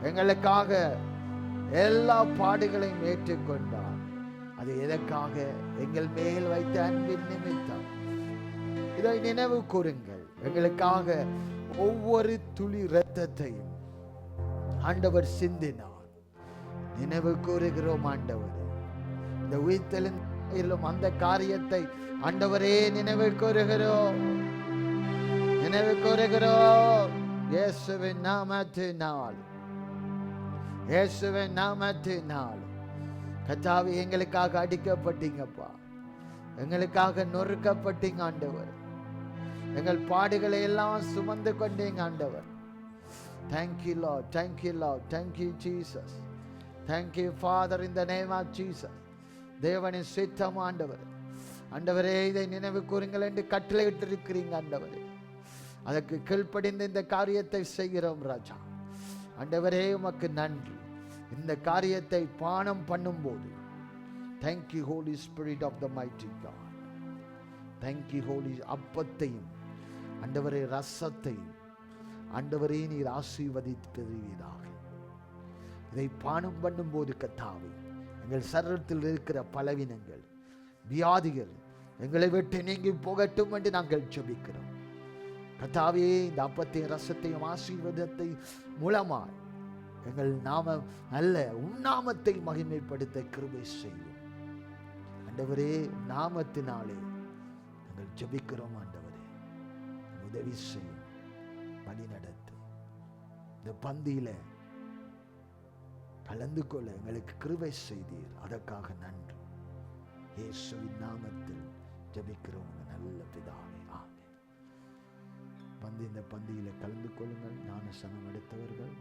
எங்களுக்காக எல்லா பாடுகளையும் ஏற்றுக்கொண்டார். அது எதற்காக? எங்கள் மேல் வைத்த அன்பின் நிமித்தம். இதை நினைவு கூறுங்கள். எங்களுக்காக ஒவ்வொரு துளி இரத்தத்தையும் ஆண்டவர் சிந்தினார். நினைவு கூறுகிறோம் ஆண்டவர். இந்த உயிர்த்தெழும் அந்த காரியத்தை ஆண்டவரே நினைவு கூறுகிறோம். நினைவு கூறுகிறோம். இயேசுவின் நாமத்தினால், இயேசுவின் நாமத்தினால். கர்த்தாவே, எங்களுக்காக அடிக்கப்பட்டீங்கப்பா. எங்களுக்காக நொறுக்கப்பட்டீங்க ஆண்டவர். எங்கள் பாடுகளை எல்லாம் சுமந்து கொண்டீங்க ஆண்டவர். Thank you, Lord. Thank you, Lord. Thank you, Jesus. Thank you, Father, in the name of Jesus. தேவனின் சித்தம் ஆண்டவர். ஆண்டவரே, இதை நினைவு கூறுங்கள் என்று கட்டளையிட்டிருக்கிறீங்க ஆண்டவரே. அதற்கு கீழ்ப்படிந்த இந்த காரியத்தை செய்கிறோம் ராஜா. ஆண்டவரே, உமக்கு நன்றி. இந்த காரியத்தை பானம் பண்ணும்போது Thank you, Holy Spirit of the mighty God. Thank you, Holy அப்பத்தையும் ஆண்டவரே ரசத்தையும் ஆண்டவரே நீர் ஆசீர்வதிக்கிறீராக. இதை பானம் பண்ணும்போது கர்த்தாவே, எங்கள் சரீரத்தில் இருக்கிற பலவீனங்கள், வியாதிகள் எங்களை விட்டு நீங்கி போகட்டும் என்று நாங்கள் ஜெபிக்கிறோம். கர்த்தாவே, இந்த அப்பத்தையும் ரசத்தையும் ஆசீர்வாதத்தை மூலமாய் எங்கள் நாமம் அல்ல உன்னாமத்தை மகிமைப்படுத்த கிருபை செய்யும் ஆண்டவரே. நாமத்தினாலே நாங்கள் ஜெபிக்கிறோம் ஆண்டவரே. உதவி செய்யும், வழி நடத்தும். இந்த பந்தியில கலந்து கொள்ள எங்களுக்கு கிருபை செய்தீர். அதற்காக நன்றி. இயேசுவின் நாமத்தில் ஜெபிக்கிறோம் நல்ல பிதாவே, ஆமென். இந்த பந்தியில கலந்து கொள்ளுங்கள். ஞானஸ்நானம் எடுத்தவர்கள்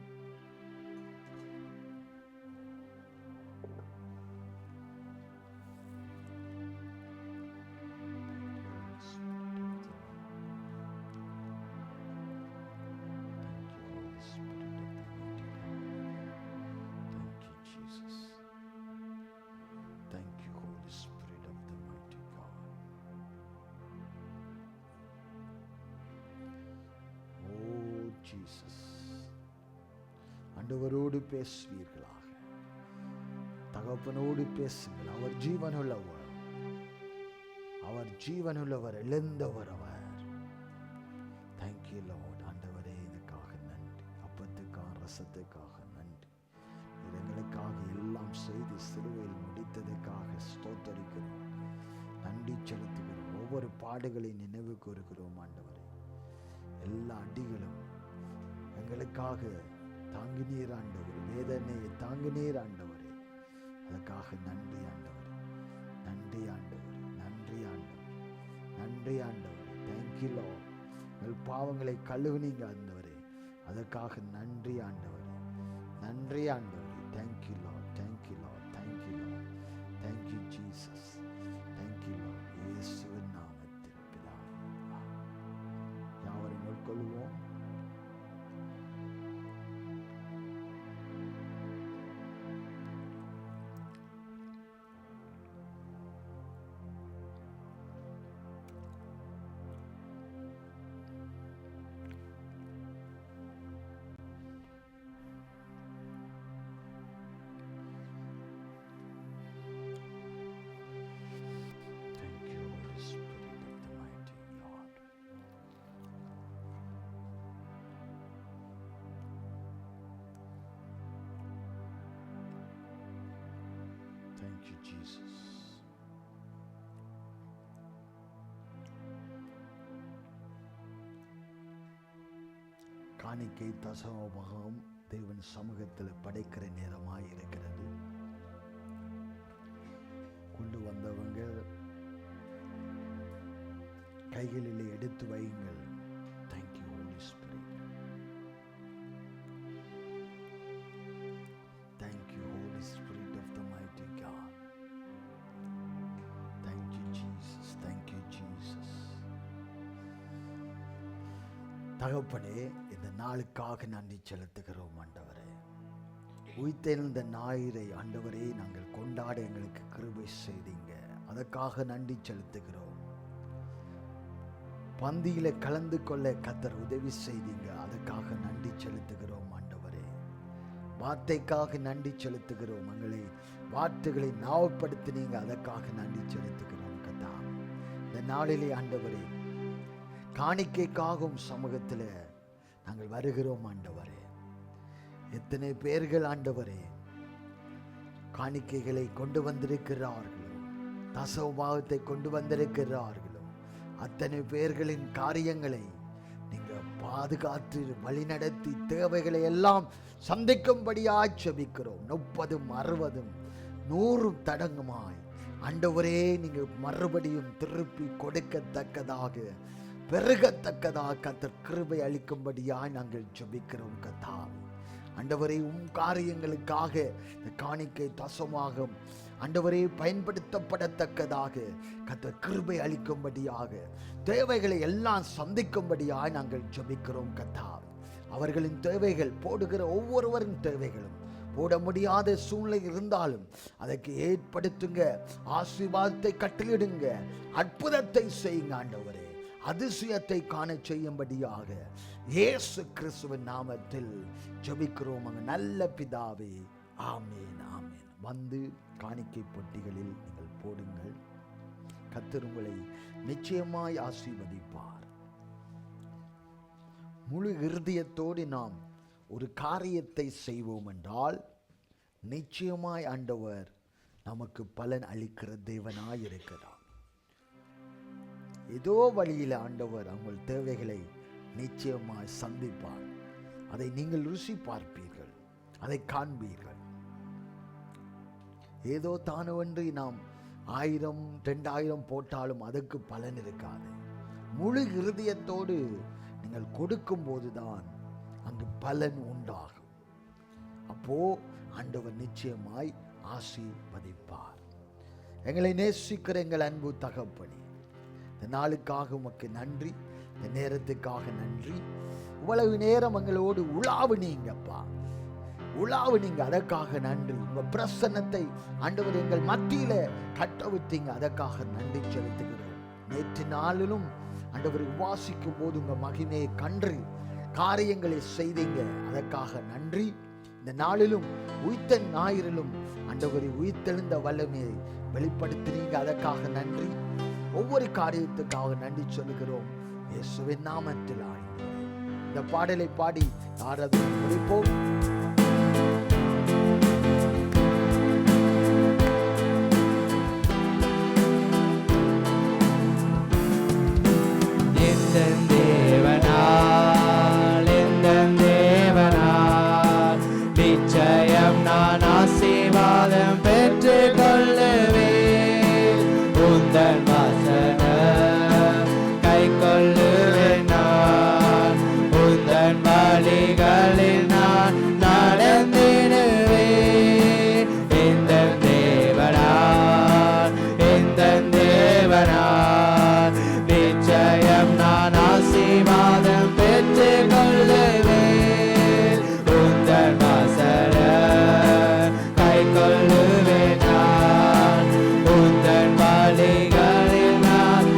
ஆண்டவரோடு பேசுவீர்களாக. தகப்பனோடு பேசுங்கள். அவர் ஜீவனுள்ளவர். அவர் ஜீவனுள்ளவர், எழுந்தவர் அவர். Thank you Lord. ஆண்டவரே, இதுக்காக நன்றி. அப்பத்துக்காக ரசத்துக்காக நன்றி. எங்களுக்காக எல்லாம் செய்து சிலுவையில் முடித்ததுக்காக ஸ்தோத்தரிக்கிறோம். நன்றி செலுத்துகிறோம். ஒவ்வொரு பாடுகளையும் நினைவு கூறுகிறோம் ஆண்டவரே. எல்லா அடிகளும் எங்களுக்காக தாங்கினீர் ஆண்டவரே. வேதனையை தாங்கினீர் ஆண்டவரே. அதற்காக நன்றி ஆண்டவரே. நன்றி ஆண்டவரே. நன்றி ஆண்டவரே. நன்றி ஆண்டவரே. Thank you Lord. எங்கள் பாவங்களை கழுவுனீங்க ஆண்டவரே. அதற்காக நன்றி ஆண்டவரே. நன்றி ஆண்டவரே. Thank you Lord. Thank you Lord. Thank you Lord. Thank you Jesus. Thank you Lord. இயேசுவின் நாமத்தில் பிதாவே. யாவரையும் மேற்கொள்வோம். you, Jesus. காணிக்கை தசமபாகம் தேவன் சமூகத்தில் படைக்கிற நேரமாய் இருக்கிறது. கொண்டு வந்தவங்க கைகளில் எடுத்து வையுங்கள். Thank you, Holy Spirit. Thank you, Holy Spirit of the mighty God. Thank you, Jesus. Thank you, Jesus. தகப்பனே, இந்த நாளுக்காக நன்றி செலுத்துகிறோம் ஆண்டவரே. உயிர்த்தெழுந்த ஞாயிறை ஆண்டவரே நாங்கள் கொண்டாட எங்களுக்கு கிருபை செய்தீங்க. அதற்காக நன்றி செலுத்துகிறோம். பந்தியில கலந்து கொள்ள கர்த்தர் உதவி செய்தீங்க. அதற்காக நன்றி செலுத்துகிறோம் ஆண்டவரே. வார்த்தைக்காக நன்றி செலுத்துகிறோம். எங்களை வார்த்தைகளை ஞாபகப்படுத்தினீங்க. அதற்காக நன்றி செலுத்துகிறோம் கர்த்தாவே. இந்த நாளிலே ஆண்டவரே காணிக்கைக்காகவும் சமூகத்தில் நாங்கள் வருகிறோம் ஆண்டவரே. எத்தனை பேர்கள் ஆண்டவரே காணிக்கைகளை கொண்டு வந்திருக்கிறார்களோ, தசமபாகத்தை கொண்டு வந்திருக்கிறார்களோ, அத்தனை பேர்களின் காரியங்களை நீங்க பாதுகாத்து வழிநடத்தி தேவைகளை எல்லாம் சந்திக்கும்படியாய் ஜெபிக்கிறோம். 30, 60, 100 தடங்குமாய் ஆண்டவரே நீங்க மறுபடியும் திருப்பி கொடுக்கத்தக்கதாக, பெருகத்தக்கதாக கர்த்தர் கிருபை அளிக்கும்படியாய் நாங்கள் ஜெபிக்கிறோம் கர்த்தாவே. ஆண்டவரே காரியங்களுக்காக இந்த காணிக்கை தசமாகும் ஆண்டவரே பயன்படுத்தப்படத்தக்கதாக கர்த்தர் கிருபை அளிக்கும்படியாக, தேவைகளை எல்லாம் சந்திக்கும்படியாய் நாங்கள் ஜெபிக்கிறோம் கர்த்தாவே. அவர்களின் தேவைகள், போடுகிற ஒவ்வொருவரின் தேவைகளும், போட முடியாத சூழ்நிலை இருந்தாலும் அதற்கு ஏற்படுத்துங்க, ஆசீர்வாதத்தை கட்டளிடுங்க, அற்புதத்தை செய்யுங்க ஆண்டவரே. அதிசயத்தை காண செய்யும்படியாக இயேசு கிறிஸ்துவின் நாமத்தில் ஜெபிக்கிறோம் நல்ல பிதாவே. ஆமேன், ஆமேன். வந்து காணிக்கை பொட்டிகளில் நீங்கள் போடுங்கள். கர்த்தர் உங்களை நிச்சயமாய் ஆசீர்வதிப்பார். முழு இருதயத்தோடு நாம் ஒரு காரியத்தை செய்வோம் என்றால் நிச்சயமாய் ஆண்டவர் நமக்கு பலன் அளிக்கிற தேவனாய் இருக்கிறார். ஏதோ வழியில் ஆண்டவர் உங்கள் தேவைகளை நிச்சயமாய் சந்திப்பார். அதை நீங்கள் ருசி பார்ப்பீர்கள், அதை காண்பீர்கள். ஏதோ தானவன்றி நாம் 1000, 2000 போட்டாலும் அதற்கு பலன் இருக்காது. முழு இருதயத்தோடு நீங்கள் கொடுக்கும் போதுதான் அங்கு பலன் உண்டாகும். அப்போ ஆண்டவர் நிச்சயமாய் ஆசீர்வதிப்பார். எங்களை நேசிக்கிற எங்கள் அன்பு தகப்பனே, இந்த நாளுக்காக உமக்கு நன்றி, இந்த நேரத்துக்காக நன்றி. இவ்வளவு நேரம் எங்களோடு உலாவுனீங்கப்பா, உலாவுனீங்க. அதற்காக நன்றி. உங்க பிரசன்னத்தை ஆண்டவர் எங்கள் மத்தியில கட்டவிட்டீங்க. அதற்காக நன்றி செலுத்துகிறோம். நேற்று நாளிலும் ஆண்டவர் வாசிக்கும் போது உங்க மகிமையை கன்று காரியங்களை செய்தீங்க. அதற்காக நன்றி. இந்த நாளிலும் உயிர்த்த ஞாயிறிலும் ஆண்டவரை உயிர்த்தெழுந்த வல்லமையை வெளிப்படுத்தினீங்க. அதற்காக நன்றி. ஒவ்வொரு காரியத்துக்காக நன்றி சொல்லுகிறோம் இயேசுவின் நாமத்தில். இந்த பாடலை பாடி ஆராதனை முடிப்போம். நிச்சயம் நான் ஆசீர்வாதம் பெற்றுக் கொள்ளுவேன். உந்தன் வசனம் கை கொள்ளுவேன் நான். உந்தன் வழிகளில் நான் நடந்திடுவேன். இந்த தேவனார், இந்த தேவனார் நிச்சயம் நான் ஆசீர்வாதம் பெற்றுக் கொள்ளுவேன். உந்தன் வசனம் கை கொள்ளுவேன் நான். உந்தன் வழிகளில் நான்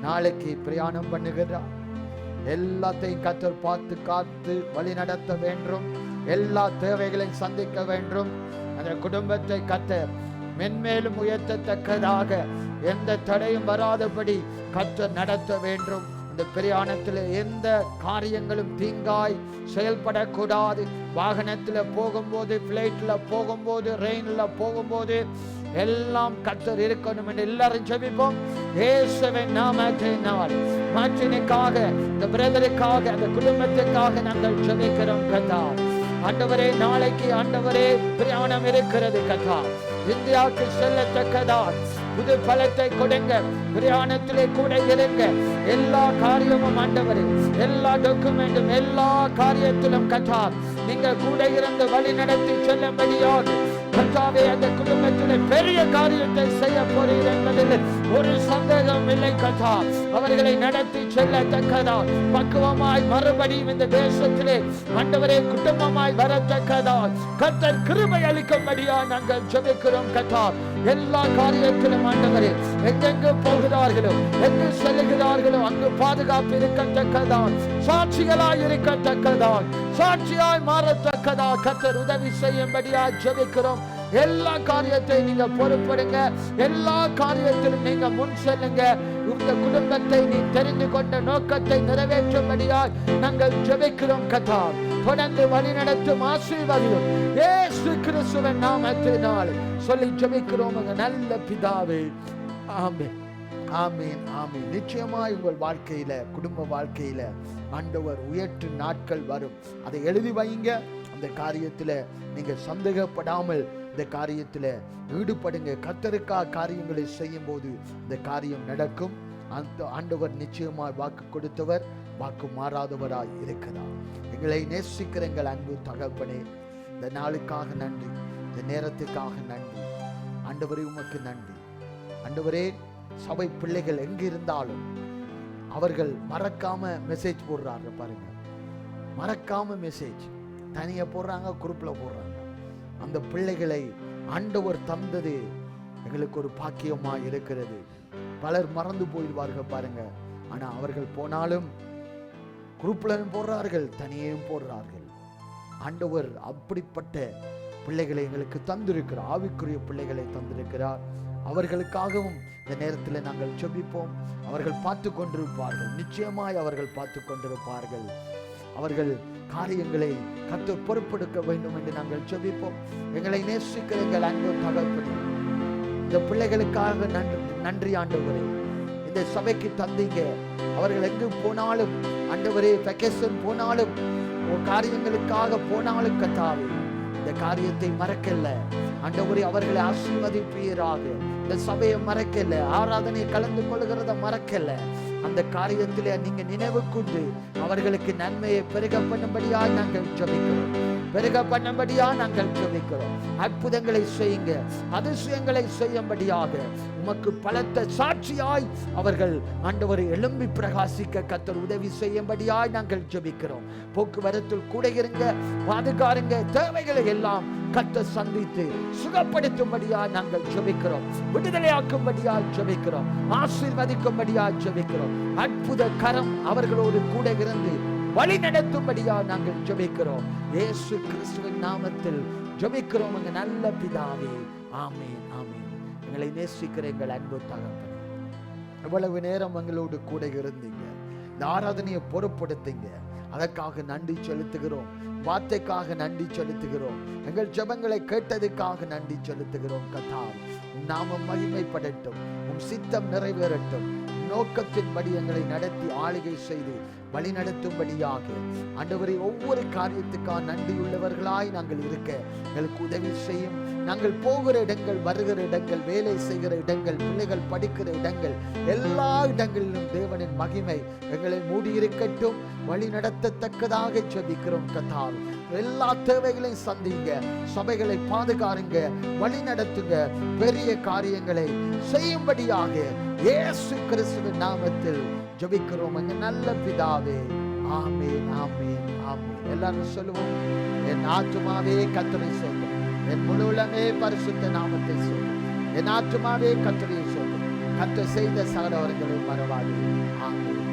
நாளைக்கு பிரயாணம் பண்ணுகிறார். எல்லாத்தையும் கர்த்தர் பார்த்து காத்து வழி நடத்த வேண்டும். எல்லா தேவைகளையும் சந்திக்க வேண்டும். அந்த குடும்பத்தை கர்த்தர் மென்மேலும் உயர்த்தத்தக்கதாக எந்த தடையும் வராதபடி கர்த்தர் நடத்த வேண்டும். இந்த பிரயாணத்தில் எந்த காரியங்களும் தீங்காய் செயல்படக்கூடாது. வாகனத்தில் போகும்போது, பிளைட்ல போகும்போது, ரெயின்ல போகும்போது எல்லாம் கர்த்தர் இருக்கணும் என்று எல்லாரும் ஜெபிப்போம். இயேசுவின் நாமத்தினால் மாற்றினுக்காக, இந்த பிரதருக்காக, அந்த குடும்பத்துக்காக நாங்கள் ஜெபிக்கிறோம் கர்த்தாவே. ஆண்டவரே, நாளைக்கு ஆண்டவரே பிரயாணம் இருக்கிறது கர்த்தாவே. இந்தியாவுக்கு செல்லத்தக்கதா புது பலத்தை கொடுங்க. பிரயாணத்திலே கூட இருங்க. எல்லா காரியமும் ஆண்டவரே, எல்லா டாக்குமெண்டும், எல்லா காரியத்திலும் கர்த்தாவே நீங்க கூட இருந்து வழி நடத்தி செல்லும்படியாக கர்த்தாவே அந்த குடும்பத்திலே பெரிய காரியத்தை செய்ய போறீர்கள் என்பதில் ஒரு சந்தேகம் இல்லை கர்த்தாவே. அவர்களை நடத்தி செல்லத்தக்கதா பக்குவமாய் மறுபடியும் இந்த தேசத்திலே ஆண்டவரே குடும்பமாய் வரத்தக்கதா கர்த்தர் கிருபை அளிக்கும்படியா நாங்கள் ஜெபிக்கிறோம் கர்த்தாவே. எல்லா காரியத்திலும் ஆண்டவரே எங்கெங்கு போகிறார்களோ, எங்கு செல்லுகிறார்களோ அங்கு பாதுகாப்பு இருக்கத்தக்கதா, சாட்சிகளாய் இருக்கத்தக்கதா, சாட்சியாய் மாறத்தக்கதா கர்த்தர் உதவி செய்யும்படியா ஜெபிக்கிறோம். எல்லா காரியத்தையும் நீங்க பொறுப்படுங்க. எல்லா காரியத்திலும் நீங்க முன் செல்லுங்க. உங்க குடும்பத்தை நீ தெரிந்து கொண்ட நோக்கத்தை நிறைவேற்றும்படியாய் நாங்கள் ஜெபிக்கிறோம் கர்த்தாவே. தொடர்ந்து வழி நடத்தும் ஆசீர்வாதம் இயேசு கிறிஸ்துவின் நாமத்தினால் சொல்லி ஜெபிக்கிறோம் நல்ல பிதாவே. ஆமென், ஆமென், ஆமென். நிச்சயமாய் உங்கள் வாழ்க்கையில, குடும்ப வாழ்க்கையில ஆண்டவர் உயர்த்து நாட்கள் வரும். அதை எழுதி வைங்க. அந்த காரியத்துல நீங்க சந்தேகப்படாமல் இந்த காரியத்துல ஈடுபடுங்க. கர்த்தருக்காக காரியங்களை செய்யும் போது இந்த காரியம் நடக்கும். அந்த ஆண்டவர் நிச்சயமாய் வாக்கு கொடுத்தவர், வாக்கு மாறாதவராய் இருக்கிறார். எங்களை நேசிக்கிற எங்கள் அன்பு தகப்பனே, இந்த நாளுக்காக நன்றி, இந்த நேரத்துக்காக நன்றி ஆண்டவரே. உமக்கு நன்றி ஆண்டவரே. சபை பிள்ளைகள் எங்க இருந்தாலும் அவர்கள் மறக்காம மெசேஜ் போடுறாங்க பாருங்க. மறக்காம மெசேஜ் தனியா போடுறாங்க, குரூப்ல போடுறாங்க. அந்த பிள்ளைகளை ஆண்டவர் தந்தது எங்களுக்கு ஒரு பாக்கியமா இருக்கிறது. பலர் மறந்து போயிடுவார்கள் பாருங்க. ஆனா அவர்கள் போனாலும் குரூப்ல போடுறார்கள், தனியும் போடுறார்கள். ஆண்டவர் அப்படிப்பட்ட பிள்ளைகளை எங்களுக்கு தந்திருக்கிறார். ஆவிக்குரிய பிள்ளைகளை தந்திருக்கிறார். அவர்களுக்காகவும் இந்த நேரத்தில் நாங்கள் ஜெபிப்போம். அவர்கள் பார்த்து கொண்டிருப்பார்கள், நிச்சயமாய் அவர்கள் பார்த்து கொண்டிருப்பார்கள். அவர்கள் காரியங்களை கர்த்தர் பொறுப்பெடுக்க வேண்டும் என்று நாங்கள் ஜெபிப்போம். எங்களை நேசிக்கிற எங்கள் அன்பு தகப்பனே, இந்த பிள்ளைகளுக்காக நன்றி ஆண்டவரே. இந்த சபைக்கு தந்தீங்க. அவர்கள் எங்கு போனாலும் ஆண்டவரே, வெக்கேஷன் போனாலும், காரியங்களுக்காக போனாலும் கர்த்தாவே இந்த காரியத்தை மறக்கல ஆண்டவரே. அவர்களை ஆசீர்வதிப்பீராக. இந்த சபையை மறக்கல, ஆராதனை கலந்து கொள்கிறத மறக்கல. அந்த காரியத்திலே நீங்க நினைவு கொண்டு அவர்களுக்கு நன்மையை பெருக பண்ணும்படியா நாங்கள் ஜெபிக்கிறோம். பெருக பண்ணும்படியா நாங்கள் ஜெபிக்கிறோம். அற்புதங்களை செய்யுங்க, அதிசயங்களை செய்யும்படியாக உமக்கு பலத்த சாட்சியாய் அவர்கள் ஆண்டவரை எழும்பி பிரகாசிக்க கர்த்தர் உதவி செய்யும்படியாய் நாங்கள் ஜெபிக்கிறோம். போக்குவரத்தில் கூட இருங்க, பாதுகாருங்க. தேவைகளை எல்லாம் கர்த்தர் சந்தித்து சுகப்படுத்தும்படியா நாங்கள் ஜெபிக்கிறோம். விடுதலையாக்கும்படியா ஜெபிக்கிறோம். ஆசீர்வதிக்கும்படியா ஜெபிக்கிறோம். அற்புத கரம் அவர்களோடு கூட இருந்து வழி நடத்தும்படியா நாங்கள் ஜெபிக்கிறோம். இயேசு கிறிஸ்துவின் நாமத்தில் ஜெபிக்கிறோம் எங்க நல்ல பிதாவே. ஆமென், ஆமென். எங்களை நேசிக்கிற எங்கள் அன்பு தகப்பனே, எவ்வளவு நேரம் எங்களோடு கூட இருந்தீங்க. இந்த ஆராதனையை பொறுப்படுத்தீங்க. அதற்காக நன்றி செலுத்துகிறோம். வார்த்தைக்காக நன்றி செலுத்துகிறோம். எங்கள் ஜெபங்களை கேட்டதுக்காக நன்றி செலுத்துகிறோம். கர்த்தாவே, நாமம் மகிமைப்படட்டும், உம் சித்தம் நிறைவேறட்டும். நோக்கத்தின்படி எங்களை நடத்தி ஆளுகை செய்து வழி நடத்தும்படியாக ஆண்டவரே, ஒவ்வொரு காரியத்துக்காக நன்றியுள்ளவர்களாய் நாங்கள் இருக்க எங்களுக்கு உதவி செய்யும். நாங்கள் போகிற இடங்கள், வருகிற இடங்கள், வேலை செய்கிற இடங்கள், பிள்ளைகள் படிக்கிற இடங்கள், எல்லா இடங்களிலும் தேவனின் மகிமை எங்களை மூடியிருக்கட்டும். வழி நடத்தத்தக்கதாக ஜெபிக்கிறோம் கர்த்தாவே. எல்லா தேவைகளையும் சந்திங்க, சபைகளை பாதுகாருங்க, வழி நடத்துங்க, பெரிய காரியங்களை செய்யும்படியாக இயேசு கிறிஸ்துவின் நாமத்தில் ஜெபிக்கிறோம் எங்க நல்ல பிதாவே. ஆமென், ஆமென், ஆமென். எல்லாரும் சொல்லுவோம். என் ஆத்துமாவே கர்த்தரை சொல்லும், என் முழு உள்ளமே பரிசுத்த நாமத்தை சொல்லும். என் ஆத்துமாவே கர்த்தரை சொல்லும், கர்த்தர் செய்த சகலவர்களை மறவாது. ஆமென்.